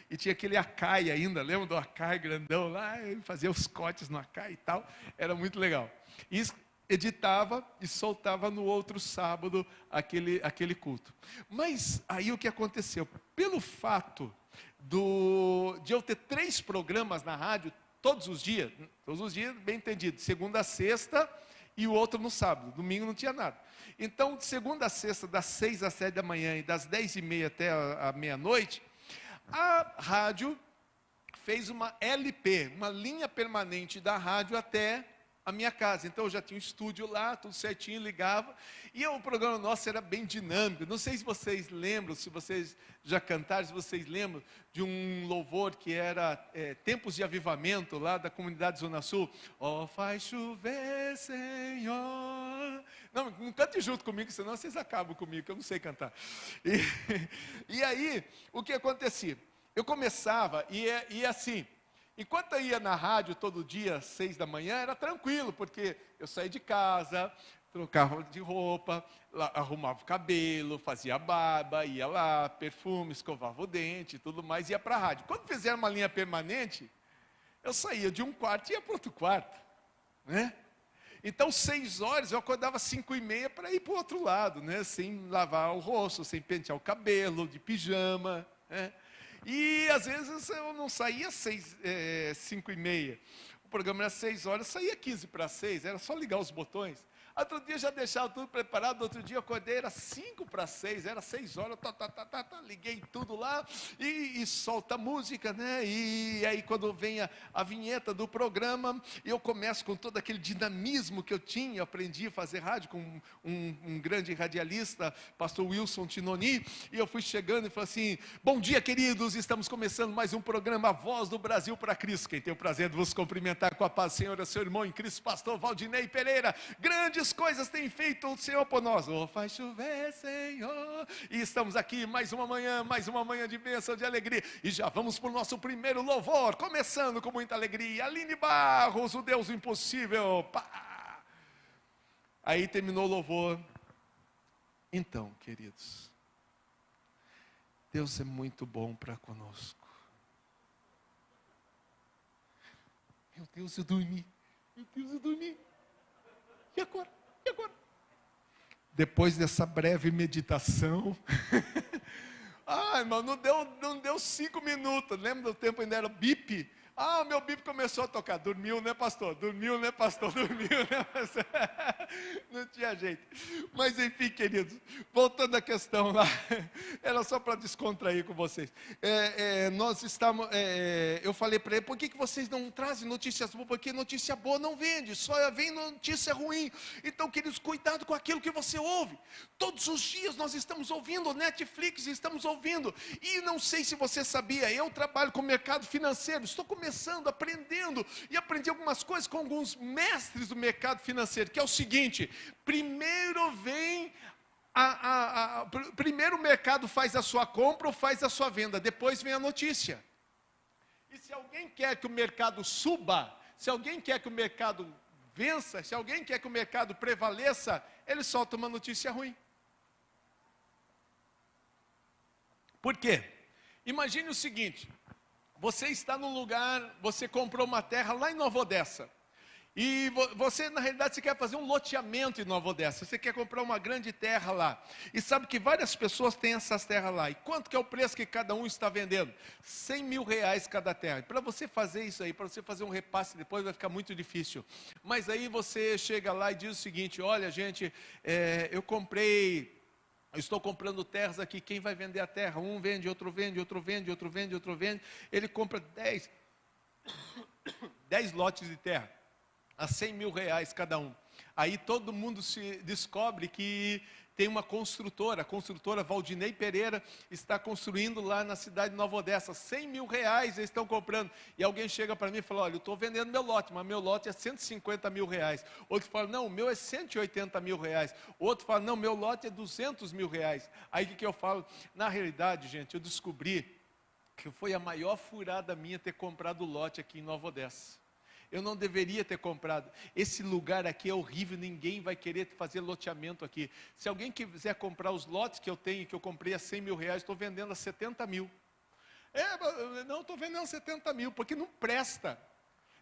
Speaker 1: E tinha aquele Akai ainda, lembra do Akai grandão lá? Fazia os cortes no Akai e tal. Era muito legal. E editava e soltava no outro sábado aquele culto. Mas aí o que aconteceu? Pelo fato de eu ter 3 programas na rádio todos os dias, bem entendido, segunda a sexta e o outro no sábado, domingo não tinha nada. Então, de segunda a sexta, das 6 às 7 da manhã e das 10h30 até a meia-noite, a rádio fez uma LP, uma linha permanente da rádio até a minha casa. Então eu já tinha um estúdio lá, tudo certinho, ligava. E o programa nosso era bem dinâmico. Não sei se vocês lembram, se vocês já cantaram, se vocês lembram de um louvor que era Tempos de Avivamento, lá da comunidade Zona Sul. Ó, faz chover, Senhor. Não cante junto comigo, senão vocês acabam comigo, que eu não sei cantar. E aí, o que acontecia? Eu começava, e assim... Enquanto eu ia na rádio todo dia, às 6 da manhã, era tranquilo, porque eu saía de casa, trocava de roupa, arrumava o cabelo, fazia barba, ia lá, perfume, escovava o dente e tudo mais, ia para a rádio. Quando fizeram uma linha permanente, eu saía de um quarto e ia para outro quarto, né? Então, 6 horas, eu acordava 5h30 para ir para o outro lado, né? Sem lavar o rosto, sem pentear o cabelo, de pijama, né? E às vezes eu não saía 5h30. O programa era 6 horas, saía 15 para 6, era só ligar os botões. Outro dia eu já deixava tudo preparado, outro dia eu acordei, era 5 para 6, era 6 horas, liguei tudo lá e solta a música, né? E aí quando vem a vinheta do programa, eu começo com todo aquele dinamismo que eu tinha, eu aprendi a fazer rádio com um grande radialista, pastor Wilson Tinoni, e eu fui chegando e falei assim: bom dia, queridos, estamos começando mais um programa, A Voz do Brasil para Cristo. Quem tem o prazer de vos cumprimentar com a paz do Senhor é seu irmão em Cristo, pastor Valdinei Pereira. Grandes coisas tem feito o Senhor por nós. Oh, faz chover, Senhor. E estamos aqui mais uma manhã de bênção, de alegria. E já vamos para o nosso primeiro louvor, começando com muita alegria. Aline Barros, o Deus impossível. Pá. Aí terminou o louvor. Então, queridos, Deus é muito bom para conosco. Meu Deus, eu dormi. E agora? Depois dessa breve meditação, irmão, não deu 5 minutos, lembra do tempo ainda era bip? O meu bip começou a tocar, dormiu, né pastor? Dormiu, né pastor? Não tinha jeito. Mas enfim, queridos, voltando à questão lá, era só para descontrair com vocês. Nós estamos, eu falei para ele, por que vocês não trazem notícias boas? Porque notícia boa não vende, só vem notícia ruim. Então, queridos, cuidado com aquilo que você ouve. Todos os dias nós estamos ouvindo Netflix, estamos ouvindo, e não sei se você sabia, eu trabalho com o mercado financeiro, estou começando, aprendendo, e aprendi algumas coisas com alguns mestres do mercado financeiro, que é o seguinte: primeiro vem primeiro o mercado faz a sua compra ou faz a sua venda, depois vem a notícia. E se alguém quer que o mercado suba, se alguém quer que o mercado vença, se alguém quer que o mercado prevaleça, ele solta uma notícia ruim. Por quê? Imagine o seguinte: você está num lugar, você comprou uma terra lá em Nova Odessa, e você, na realidade, você quer fazer um loteamento em Nova Odessa, você quer comprar uma grande terra lá, e sabe que várias pessoas têm essas terras lá, e quanto que é o preço que cada um está vendendo? 100 mil reais cada terra. E para você fazer isso aí, para você fazer um repasse depois, vai ficar muito difícil. Mas aí você chega lá e diz o seguinte: olha gente, eu estou comprando terras aqui, quem vai vender a terra? Um vende, outro vende, outro vende, outro vende, outro vende. Ele compra 10 lotes de terra, a 100 mil reais cada um. Aí todo mundo se descobre que tem uma construtora, a construtora Valdinei Pereira está construindo lá na cidade de Nova Odessa, 100 mil reais eles estão comprando, e alguém chega para mim e fala: olha, eu estou vendendo meu lote, mas meu lote é 150 mil reais, outro fala: não, o meu é 180 mil reais, outro fala: não, meu lote é 200 mil reais, aí o que eu falo? Na realidade, gente, eu descobri que foi a maior furada minha ter comprado o lote aqui em Nova Odessa. Eu não deveria ter comprado. Esse lugar aqui é horrível, ninguém vai querer fazer loteamento aqui. Se alguém quiser comprar os lotes que eu tenho, que eu comprei a 100 mil reais, estou vendendo a 70 mil. Não, estou vendendo 70 mil, porque não presta.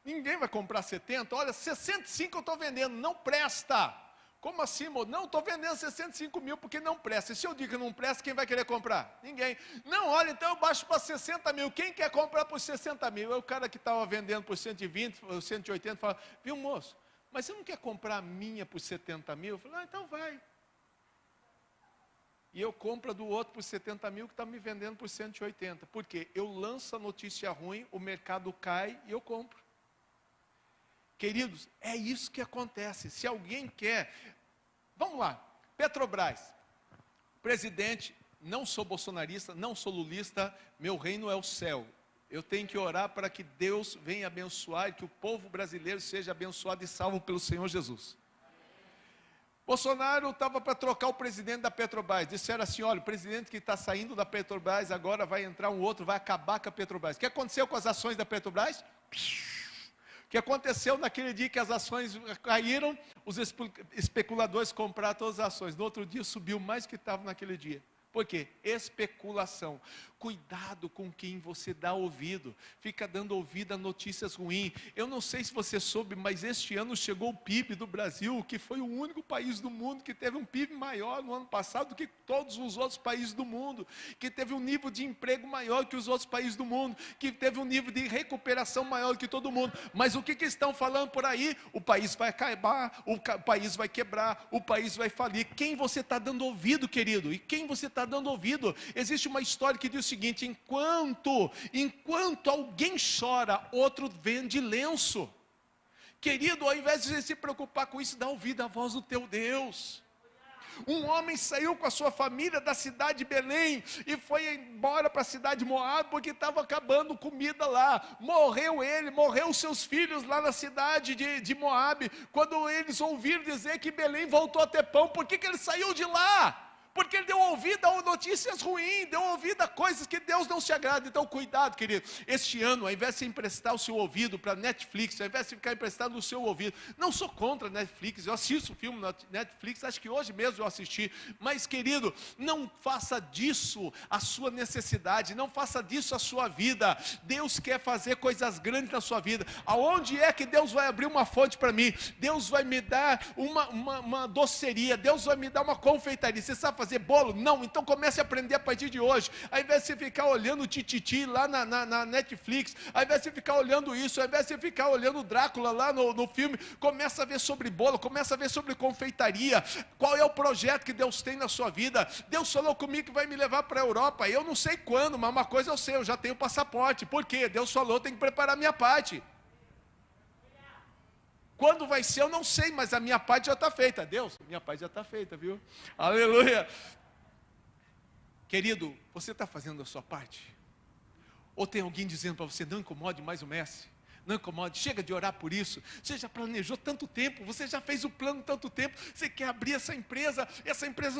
Speaker 1: Ninguém vai comprar 70, olha, 65 eu estou vendendo, não presta. Como assim, amor? Não, estou vendendo 65 mil porque não presta. E se eu digo que não presta, quem vai querer comprar? Ninguém. Não, olha, então eu baixo para 60 mil. Quem quer comprar por 60 mil? É o cara que estava vendendo por 120, 180, fala: viu, moço, mas você não quer comprar a minha por 70 mil? Eu falo: então vai. E eu compro do outro por 70 mil que está me vendendo por 180. Por quê? Eu lanço a notícia ruim, o mercado cai e eu compro. Queridos, é isso que acontece. Se alguém quer, vamos lá, Petrobras, presidente, não sou bolsonarista, não sou lulista, meu reino é o céu. Eu tenho que orar para que Deus venha abençoar e que o povo brasileiro seja abençoado e salvo pelo Senhor Jesus. Bolsonaro estava para trocar o presidente da Petrobras, disseram assim: olha, o presidente que está saindo da Petrobras, agora vai entrar um outro, vai acabar com a Petrobras. O que aconteceu com as ações da Petrobras? O que aconteceu naquele dia que as ações caíram, os especuladores compraram todas as ações. No outro dia subiu mais do que estava naquele dia. Por quê? Especulação. Cuidado com quem você dá ouvido. Fica dando ouvido a notícias ruins. Eu não sei se você soube, mas este ano chegou o PIB do Brasil, que foi o único país do mundo que teve um PIB maior no ano passado do que todos os outros países do mundo, que teve um nível de emprego maior que os outros países do mundo, que teve um nível de recuperação maior que todo mundo. Mas o que estão falando por aí? O país vai acabar, o país vai quebrar, o país vai falir. Quem você está dando ouvido, querido? E quem você está dando ouvido? Existe uma história que diz o seguinte: enquanto alguém chora, outro vende lenço. Querido, ao invés de você se preocupar com isso, dá ouvido à voz do teu Deus. Um homem saiu com a sua família da cidade de Belém e foi embora para a cidade de Moabe, porque estava acabando comida lá. Morreu ele, morreu os seus filhos lá na cidade de Moabe. Quando eles ouviram dizer que Belém voltou a ter pão, por que ele saiu de lá? Porque ele deu ouvido a notícias ruins, deu ouvido a coisas que Deus não se agrada. Então cuidado, querido, este ano, ao invés de você emprestar o seu ouvido para Netflix, ao invés de ficar emprestado o seu ouvido, não sou contra Netflix, eu assisto filme na Netflix, acho que hoje mesmo eu assisti, mas querido, não faça disso a sua necessidade, não faça disso a sua vida. Deus quer fazer coisas grandes na sua vida. Aonde é que Deus vai abrir uma fonte para mim? Deus vai me dar uma doceria, Deus vai me dar uma confeitaria. Você sabe fazer bolo? Não, então comece a aprender a partir de hoje. Ao invés de você ficar olhando o Tititi lá na Netflix, ao invés de você ficar olhando isso, ao invés de você ficar olhando o Drácula lá no filme, começa a ver sobre bolo, começa a ver sobre confeitaria. Qual é o projeto que Deus tem na sua vida? Deus falou comigo que vai me levar para a Europa, eu não sei quando, mas uma coisa eu sei, eu já tenho passaporte. Por quê? Deus falou, eu tenho que preparar a minha parte. Quando vai ser, eu não sei, mas a minha parte já está feita. Deus, minha parte já está feita, viu? Aleluia. Querido, você está fazendo a sua parte? Ou tem alguém dizendo para você, não incomode mais o mestre? Não incomode, chega de orar por isso. Você já planejou tanto tempo, você já fez o plano tanto tempo, você quer abrir essa empresa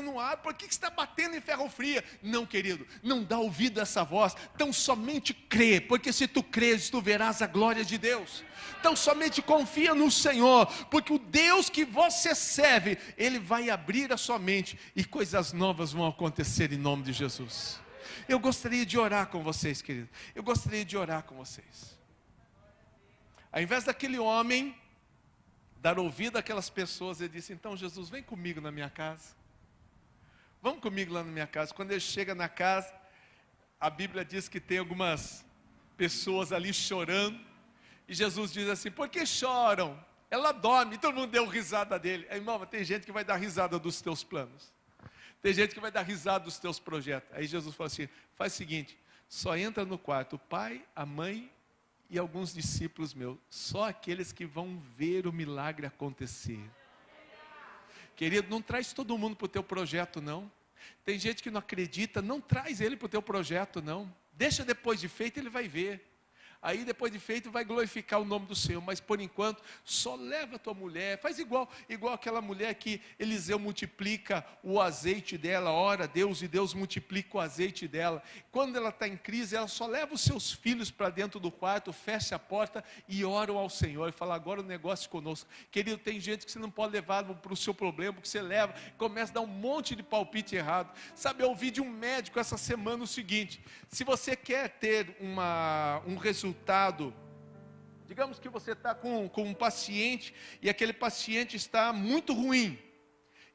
Speaker 1: não abre, por que você está batendo em ferro fria? Não, querido, não dá ouvido a essa voz, tão somente crê, porque se tu crês, tu verás a glória de Deus. Então somente confia no Senhor, porque o Deus que você serve, Ele vai abrir a sua mente, e coisas novas vão acontecer em nome de Jesus. Eu gostaria de orar com vocês, querido, eu gostaria de orar com vocês. Ao invés daquele homem dar ouvido àquelas pessoas, ele disse, então Jesus, vem comigo na minha casa. Vamos comigo lá na minha casa. Quando ele chega na casa, a Bíblia diz que tem algumas pessoas ali chorando. E Jesus diz assim, por que choram? Ela dorme. E todo mundo deu risada dele. Aí, irmão, tem gente que vai dar risada dos teus planos. Tem gente que vai dar risada dos teus projetos. Aí Jesus falou assim, faz o seguinte, só entra no quarto o pai, a mãe e alguns discípulos meus, só aqueles que vão ver o milagre acontecer. Querido, não traz todo mundo para o teu projeto, não. Tem gente que não acredita, não traz ele para o teu projeto, não. Deixa depois de feito, ele vai ver. Aí depois de feito vai glorificar o nome do Senhor, mas por enquanto só leva a tua mulher, faz igual aquela mulher que Eliseu multiplica o azeite dela, ora a Deus e Deus multiplica o azeite dela. Quando ela está em crise, ela só leva os seus filhos para dentro do quarto, fecha a porta e oram ao Senhor e fala, agora o negócio conosco. Querido, tem gente que você não pode levar para o seu problema, porque você leva, começa a dar um monte de palpite errado. Sabe, eu ouvi de um médico essa semana o seguinte, se você quer ter um resultado, digamos que você está com um paciente e aquele paciente está muito ruim,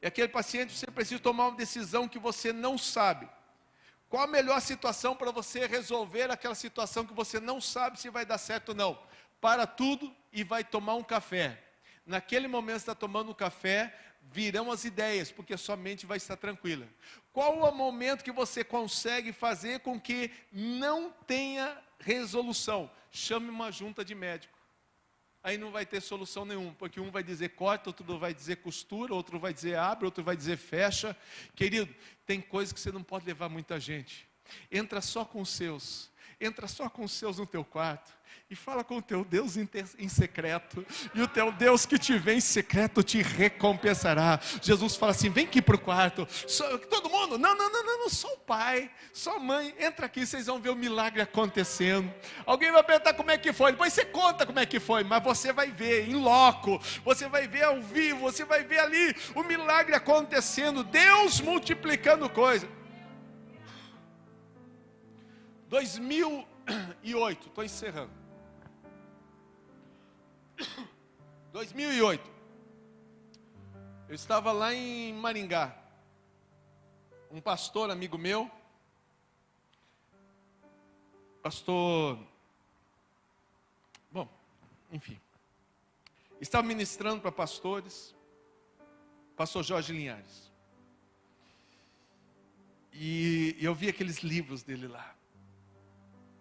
Speaker 1: e aquele paciente você precisa tomar uma decisão que você não sabe. Qual a melhor situação para você resolver aquela situação que você não sabe se vai dar certo ou não? Para tudo e vai tomar um café. Naquele momento você está tomando um café, virão as ideias, porque a sua mente vai estar tranquila. Qual o momento que você consegue fazer com que não tenha resolução? Chame uma junta de médico. Aí não vai ter solução nenhuma, porque um vai dizer corta, outro vai dizer costura, outro vai dizer abre, outro vai dizer fecha. Querido, tem coisas que você não pode levar muita gente. Entra só com os seus no teu quarto e fala com o teu Deus em secreto, e o teu Deus que te vê em secreto te recompensará. Jesus fala assim, vem aqui para o quarto, todo mundo, não, só o pai, só a mãe, entra aqui, vocês vão ver o milagre acontecendo. Alguém vai perguntar como é que foi, depois você conta como é que foi, mas você vai ver em loco, você vai ver ao vivo, você vai ver ali o milagre acontecendo, Deus multiplicando coisas. 2008, estou encerrando. 2008, eu estava lá em Maringá. Um pastor amigo meu, enfim, estava ministrando para pastores, pastor Jorge Linhares. E eu vi aqueles livros dele lá,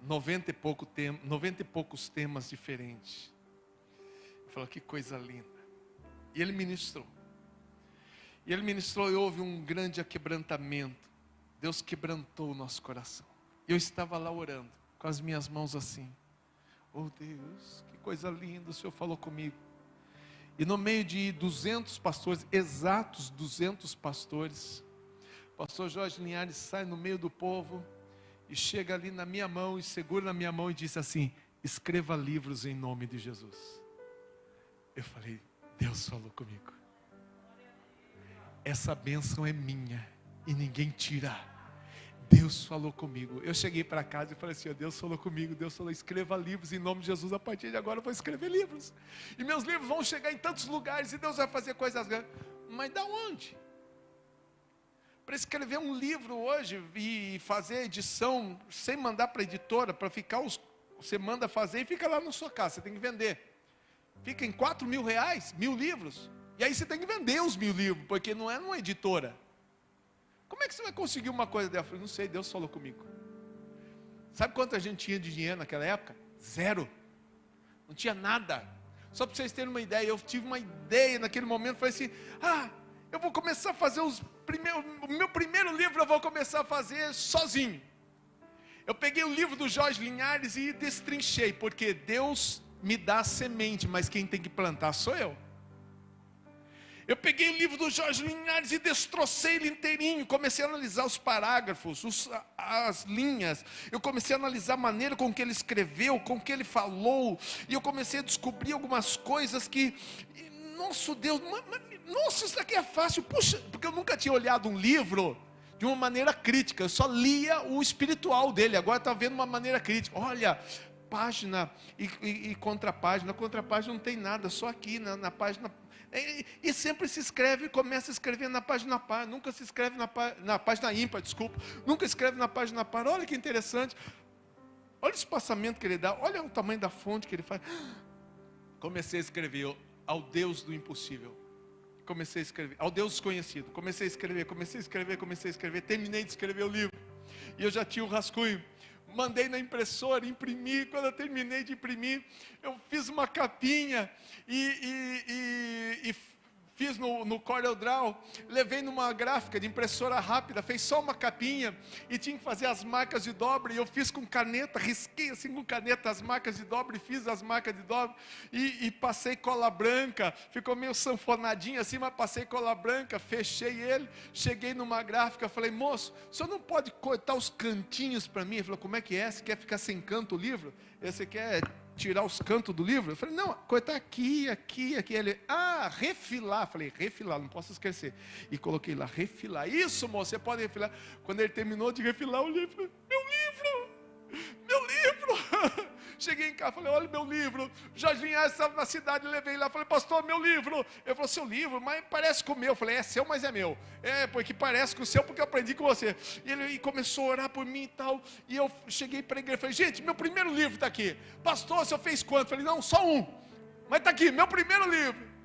Speaker 1: 90 e poucos temas diferentes. Eu falei, que coisa linda. E ele ministrou. E houve um grande aquebrantamento. Deus quebrantou o nosso coração. Eu estava lá orando, com as minhas mãos assim. Oh Deus, que coisa linda, o Senhor falou comigo. E no meio de 200 pastores, exatos 200 pastores, o pastor Jorge Linhares sai no meio do povo e chega ali na minha mão e segura na minha mão e diz assim: escreva livros em nome de Jesus. Eu falei, Deus falou comigo. Essa bênção é minha e ninguém tira. Deus falou comigo. Eu cheguei para casa e falei assim, Deus falou comigo, Deus falou, escreva livros em nome de Jesus, a partir de agora eu vou escrever livros. E meus livros vão chegar em tantos lugares e Deus vai fazer coisas grandes. Mas da onde? Para escrever um livro hoje e fazer edição sem mandar para a editora, para ficar você manda fazer e fica lá na sua casa, você tem que vender. Fica em R$4.000, 1.000 livros. E aí você tem que vender os 1.000 livros, porque não é numa editora. Como é que você vai conseguir uma coisa dessa? Eu falei, não sei, Deus falou comigo. Sabe quanto a gente tinha de dinheiro naquela época? 0. Não tinha nada. Só para vocês terem uma ideia, eu tive uma ideia naquele momento, falei assim, eu vou começar a fazer o meu primeiro livro eu vou começar a fazer sozinho. Eu peguei o livro do Jorge Linhares e destrinchei, porque Deus me dá a semente, mas quem tem que plantar sou eu. Eu peguei o livro do Jorge Linhares e destrocei ele inteirinho. Comecei a analisar os parágrafos, as linhas. Eu comecei a analisar a maneira com que ele escreveu, com que ele falou. E eu comecei a descobrir algumas coisas que... Nossa, Deus, nossa, isso daqui é fácil. Puxa, porque eu nunca tinha olhado um livro de uma maneira crítica. Eu só lia o espiritual dele. Agora está vendo uma maneira crítica. Olha... página e contrapágina. Contrapágina não tem nada, só aqui na página. E sempre se escreve, começa a escrever na página par, nunca se escreve na página ímpar, desculpa. Nunca escreve na página par. Olha que interessante. Olha o espaçamento que ele dá, olha o tamanho da fonte que ele faz. Comecei a escrever ao Deus do impossível. Comecei a escrever ao Deus desconhecido. Comecei a escrever. Terminei de escrever o livro. E eu já tinha o rascunho. Mandei na impressora, imprimi. Quando eu terminei de imprimir, eu fiz uma capinha e fiz no CorelDRAW, levei numa gráfica de impressora rápida, fez só uma capinha e tinha que fazer as marcas de dobra, e eu fiz com caneta, risquei assim com caneta as marcas de dobra e fiz as marcas de dobra e passei cola branca, ficou meio sanfonadinho assim, mas passei cola branca, fechei ele, cheguei numa gráfica, falei, moço, o senhor não pode cortar os cantinhos para mim? Ele falou, como é que é? Você quer ficar sem canto o livro? Você quer tirar os cantos do livro? Eu falei, não, cortar aqui. Ele, refilar. Eu falei, refilar, não posso esquecer. E coloquei lá, refilar. Isso, moço, você pode refilar. Quando ele terminou de refilar o livro, falei, meu livro. Cheguei em casa, falei, olha meu livro. Jorge Linhares estava na cidade, levei lá, falei, pastor, meu livro. Ele falou, seu livro, mas parece com o meu. Eu falei, é seu, mas é meu. Porque parece com o seu, porque eu aprendi com você. E ele começou a orar por mim e tal. E eu cheguei para a igreja e falei, gente, meu primeiro livro está aqui. Pastor, o senhor fez quanto? Eu falei, não, só um. Mas está aqui, meu primeiro livro.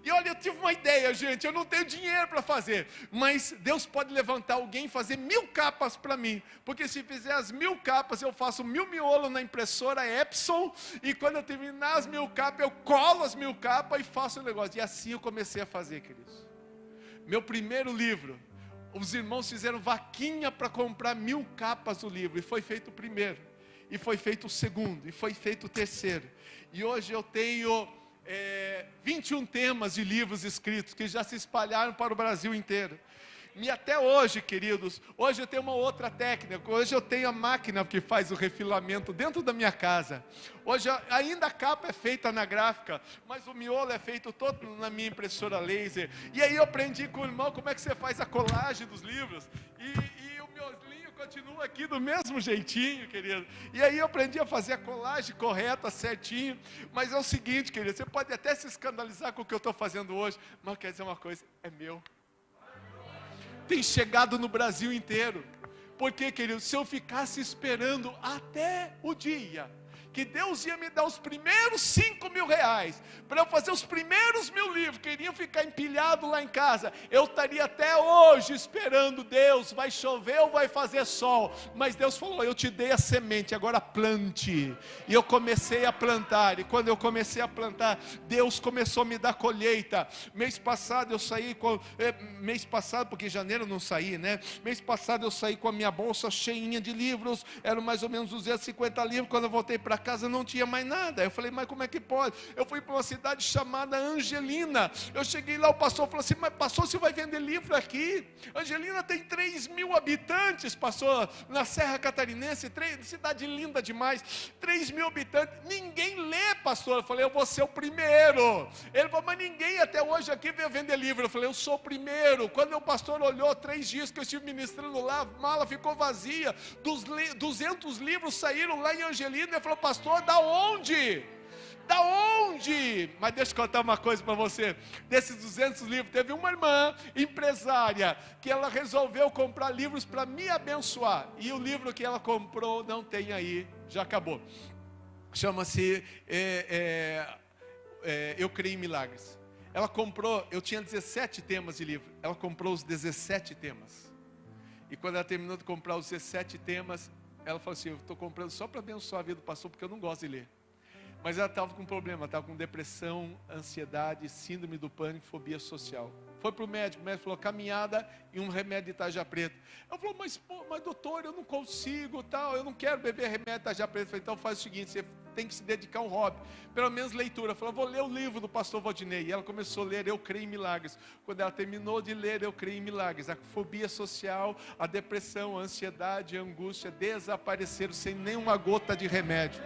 Speaker 1: E olha, eu tive uma ideia, gente, eu não tenho dinheiro para fazer, mas Deus pode levantar alguém e fazer 1000 capas para mim, porque se fizer as 1000 capas, eu faço 1000 miolos na impressora Epson, e quando eu terminar as 1000 capas, eu colo as 1000 capas e faço o negócio. E assim eu comecei a fazer, queridos. Meu primeiro livro, os irmãos fizeram vaquinha para comprar 1000 capas do livro, e foi feito o primeiro, e foi feito o segundo, e foi feito o terceiro, e hoje eu tenho 21 temas de livros escritos que já se espalharam para o Brasil inteiro. E até hoje, queridos, hoje eu tenho uma outra técnica. Hoje eu tenho a máquina que faz o refilamento dentro da minha casa. Hoje ainda a capa é feita na gráfica, mas o miolo é feito todo na minha impressora laser. E aí eu aprendi com o irmão como é que você faz a colagem dos livros. E o miolinho, continua aqui do mesmo jeitinho, querido. E aí eu aprendi a fazer a colagem correta, certinho. Mas é o seguinte, querido, você pode até se escandalizar com o que eu estou fazendo hoje, mas quer dizer uma coisa, é meu. Tem chegado no Brasil inteiro. Porque, querido, se eu ficasse esperando até o dia que Deus ia me dar os primeiros 5 mil reais, para eu fazer os primeiros 1000 livros, que iriam ficar empilhados lá em casa, eu estaria até hoje esperando Deus, vai chover ou vai fazer sol, mas Deus falou, eu te dei a semente, agora plante, e eu comecei a plantar, e quando eu comecei a plantar, Deus começou a me dar colheita. Mês passado eu saí mês passado, porque em janeiro eu não saí, né, mês passado eu saí com a minha bolsa cheinha de livros, eram mais ou menos 250 livros, quando eu voltei para casa não tinha mais nada. Eu falei, mas como é que pode? Eu fui para uma cidade chamada Angelina. Eu cheguei lá, o pastor falou assim, mas pastor, você vai vender livro aqui? Angelina tem 3.000 habitantes, pastor, na Serra Catarinense, cidade linda demais, 3.000 habitantes, ninguém lê, pastor. Eu falei, eu vou ser o primeiro. Ele falou, mas ninguém até hoje aqui veio vender livro. Eu falei, eu sou o primeiro. Quando o pastor olhou, 3 dias que eu estive ministrando lá, a mala ficou vazia, 200 livros saíram lá em Angelina. Ele falou, pastor, da onde? Da onde? Mas deixa eu contar uma coisa para você. Desses 200 livros, teve uma irmã empresária que ela resolveu comprar livros para me abençoar. E o livro que ela comprou não tem aí, já acabou. Chama-se Eu Creio em Milagres. Ela comprou, eu tinha 17 temas de livro. Ela comprou os 17 temas. E quando ela terminou de comprar os 17 temas, ela falou assim, eu estou comprando só para abençoar a vida do pastor, porque eu não gosto de ler. Mas ela estava com um problema, estava com depressão, ansiedade, síndrome do pânico, fobia social. Foi para o médico falou, caminhada e um remédio de tarja preta. Ela falou, mas doutor, eu não consigo, tal, eu não quero beber remédio de tarja preta. Eu falei, então faz o seguinte, você tem que se dedicar a um hobby, pelo menos leitura. Ela falou, vou ler o livro do pastor Valdinei. E ela começou a ler Eu Creio em Milagres. Quando ela terminou de ler Eu Creio em Milagres, a fobia social, a depressão, a ansiedade, a angústia desapareceram sem nenhuma gota de remédio.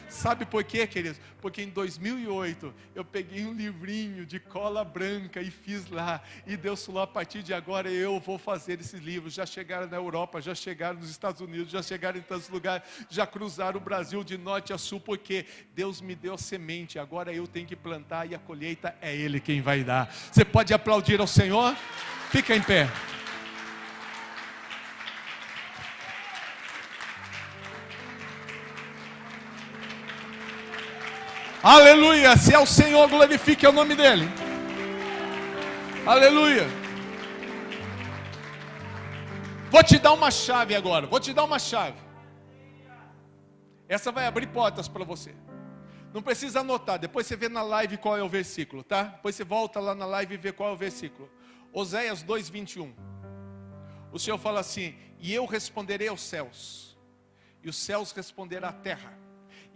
Speaker 1: Sabe por quê, queridos? Porque em 2008 eu peguei um livrinho de cola branca e fiz lá. E Deus falou, a partir de agora eu vou fazer esses livros. Já chegaram na Europa, já chegaram nos Estados Unidos, já chegaram em tantos lugares, já cruzaram o Brasil de norte a sul, porque Deus me deu a semente, agora eu tenho que plantar e a colheita é Ele quem vai dar. Você pode aplaudir ao Senhor? Fica em pé. Aleluia, se é o Senhor, glorifique o nome dEle. Aleluia. Vou te dar uma chave agora, vou te dar uma chave. Essa vai abrir portas para você. Não precisa anotar, depois você vê na live qual é o versículo, tá? Depois você volta lá na live e vê qual é o versículo. Oséias 2:21. O Senhor fala assim, e eu responderei aos céus, e os céus responderão à terra.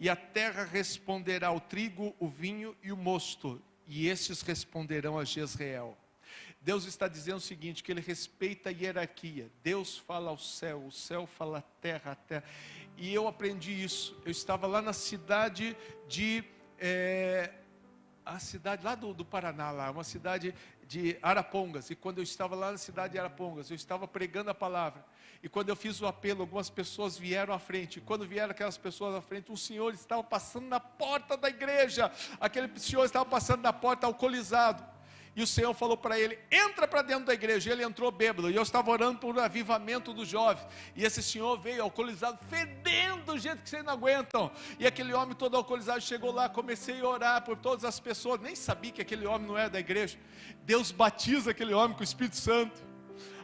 Speaker 1: E a terra responderá ao trigo, o vinho e o mosto. E estes responderão a Jezreel. Deus está dizendo o seguinte, que Ele respeita a hierarquia. Deus fala ao céu, o céu fala à terra, a terra. E eu aprendi isso. Eu estava lá na cidade de... a cidade lá do Paraná, lá, uma cidade de Arapongas. E quando eu estava lá na cidade de Arapongas, eu estava pregando a palavra. E quando eu fiz o apelo, algumas pessoas vieram à frente. E quando vieram aquelas pessoas à frente, um senhor estava passando na porta da igreja. Aquele senhor estava passando na porta alcoolizado. E o Senhor falou para ele, entra para dentro da igreja. E ele entrou bêbado. E eu estava orando por um avivamento dos jovens. E esse senhor veio alcoolizado, fedendo do jeito que vocês não aguentam. E aquele homem todo alcoolizado chegou lá, comecei a orar por todas as pessoas. Nem sabia que aquele homem não era da igreja. Deus batiza aquele homem com o Espírito Santo.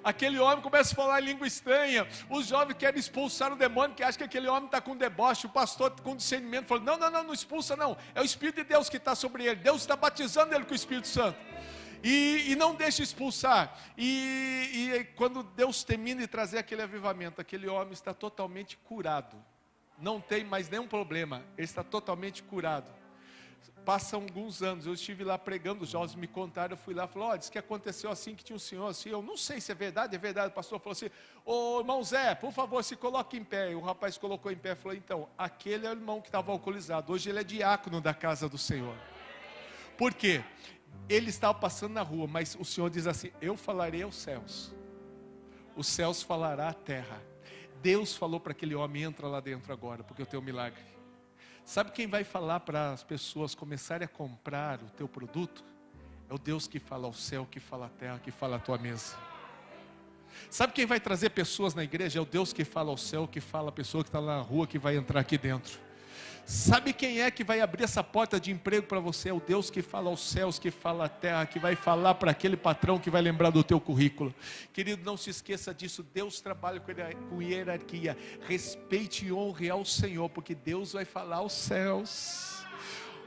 Speaker 1: Aquele homem começa a falar em língua estranha. Os jovens querem expulsar o demônio, que acha que aquele homem está com deboche. O pastor com discernimento falou, não expulsa não. É o Espírito de Deus que está sobre ele. Deus está batizando ele com o Espírito Santo. E não deixa expulsar. E quando Deus termina de trazer aquele avivamento, aquele homem está totalmente curado. Não tem mais nenhum problema. Ele está totalmente curado. Passam alguns anos, eu estive lá pregando, os jovens me contaram, eu fui lá, falou, diz que aconteceu assim, que tinha um senhor assim, eu não sei se é verdade, o pastor falou assim, ô irmão Zé, por favor, se coloque em pé. E o rapaz colocou em pé e falou, então, aquele é o irmão que estava alcoolizado, hoje ele é diácono da casa do Senhor. Por quê? Ele estava passando na rua, mas o Senhor diz assim, eu falarei aos céus, os céus falará à terra. Deus falou para aquele homem: entra lá dentro agora, porque eu tenho um milagre. Sabe quem vai falar para as pessoas começarem a comprar o teu produto? É o Deus que fala ao céu, que fala à terra, que fala à tua mesa. Sabe quem vai trazer pessoas na igreja? É o Deus que fala ao céu, que fala a pessoa que está lá na rua, que vai entrar aqui dentro. Sabe quem é que vai abrir essa porta de emprego para você? É o Deus que fala aos céus, que fala à terra, que vai falar para aquele patrão que vai lembrar do teu currículo. Querido, não se esqueça disso. Deus trabalha com hierarquia. Respeite e honre ao Senhor, porque Deus vai falar aos céus.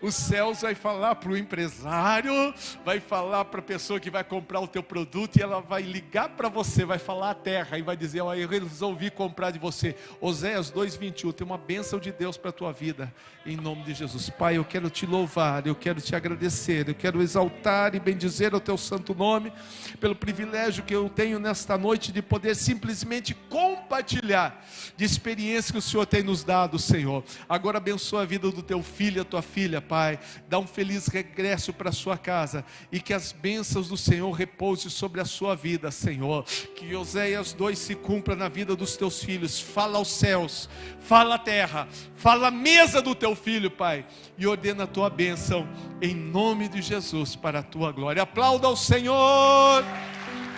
Speaker 1: Os céus vai falar para o empresário, vai falar para a pessoa que vai comprar o teu produto, e ela vai ligar para você, vai falar à terra e vai dizer: ó, eu resolvi comprar de você. Oséias 2:21, tem uma bênção de Deus para a tua vida, em nome de Jesus. Pai, eu quero te louvar, eu quero te agradecer, eu quero exaltar e bendizer o teu santo nome, pelo privilégio que eu tenho nesta noite de poder simplesmente compartilhar de experiência que o Senhor tem nos dado, Senhor. Agora abençoa a vida do teu filho e a tua filha, Pai, dá um feliz regresso para a sua casa, e que as bênçãos do Senhor repousem sobre a sua vida, Senhor. Que Oséias 2 se cumpra na vida dos teus filhos. Fala aos céus, fala à terra, fala à mesa do teu filho, Pai, e ordena a tua bênção, em nome de Jesus, para a tua glória. Aplauda ao Senhor,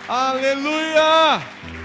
Speaker 1: aleluia.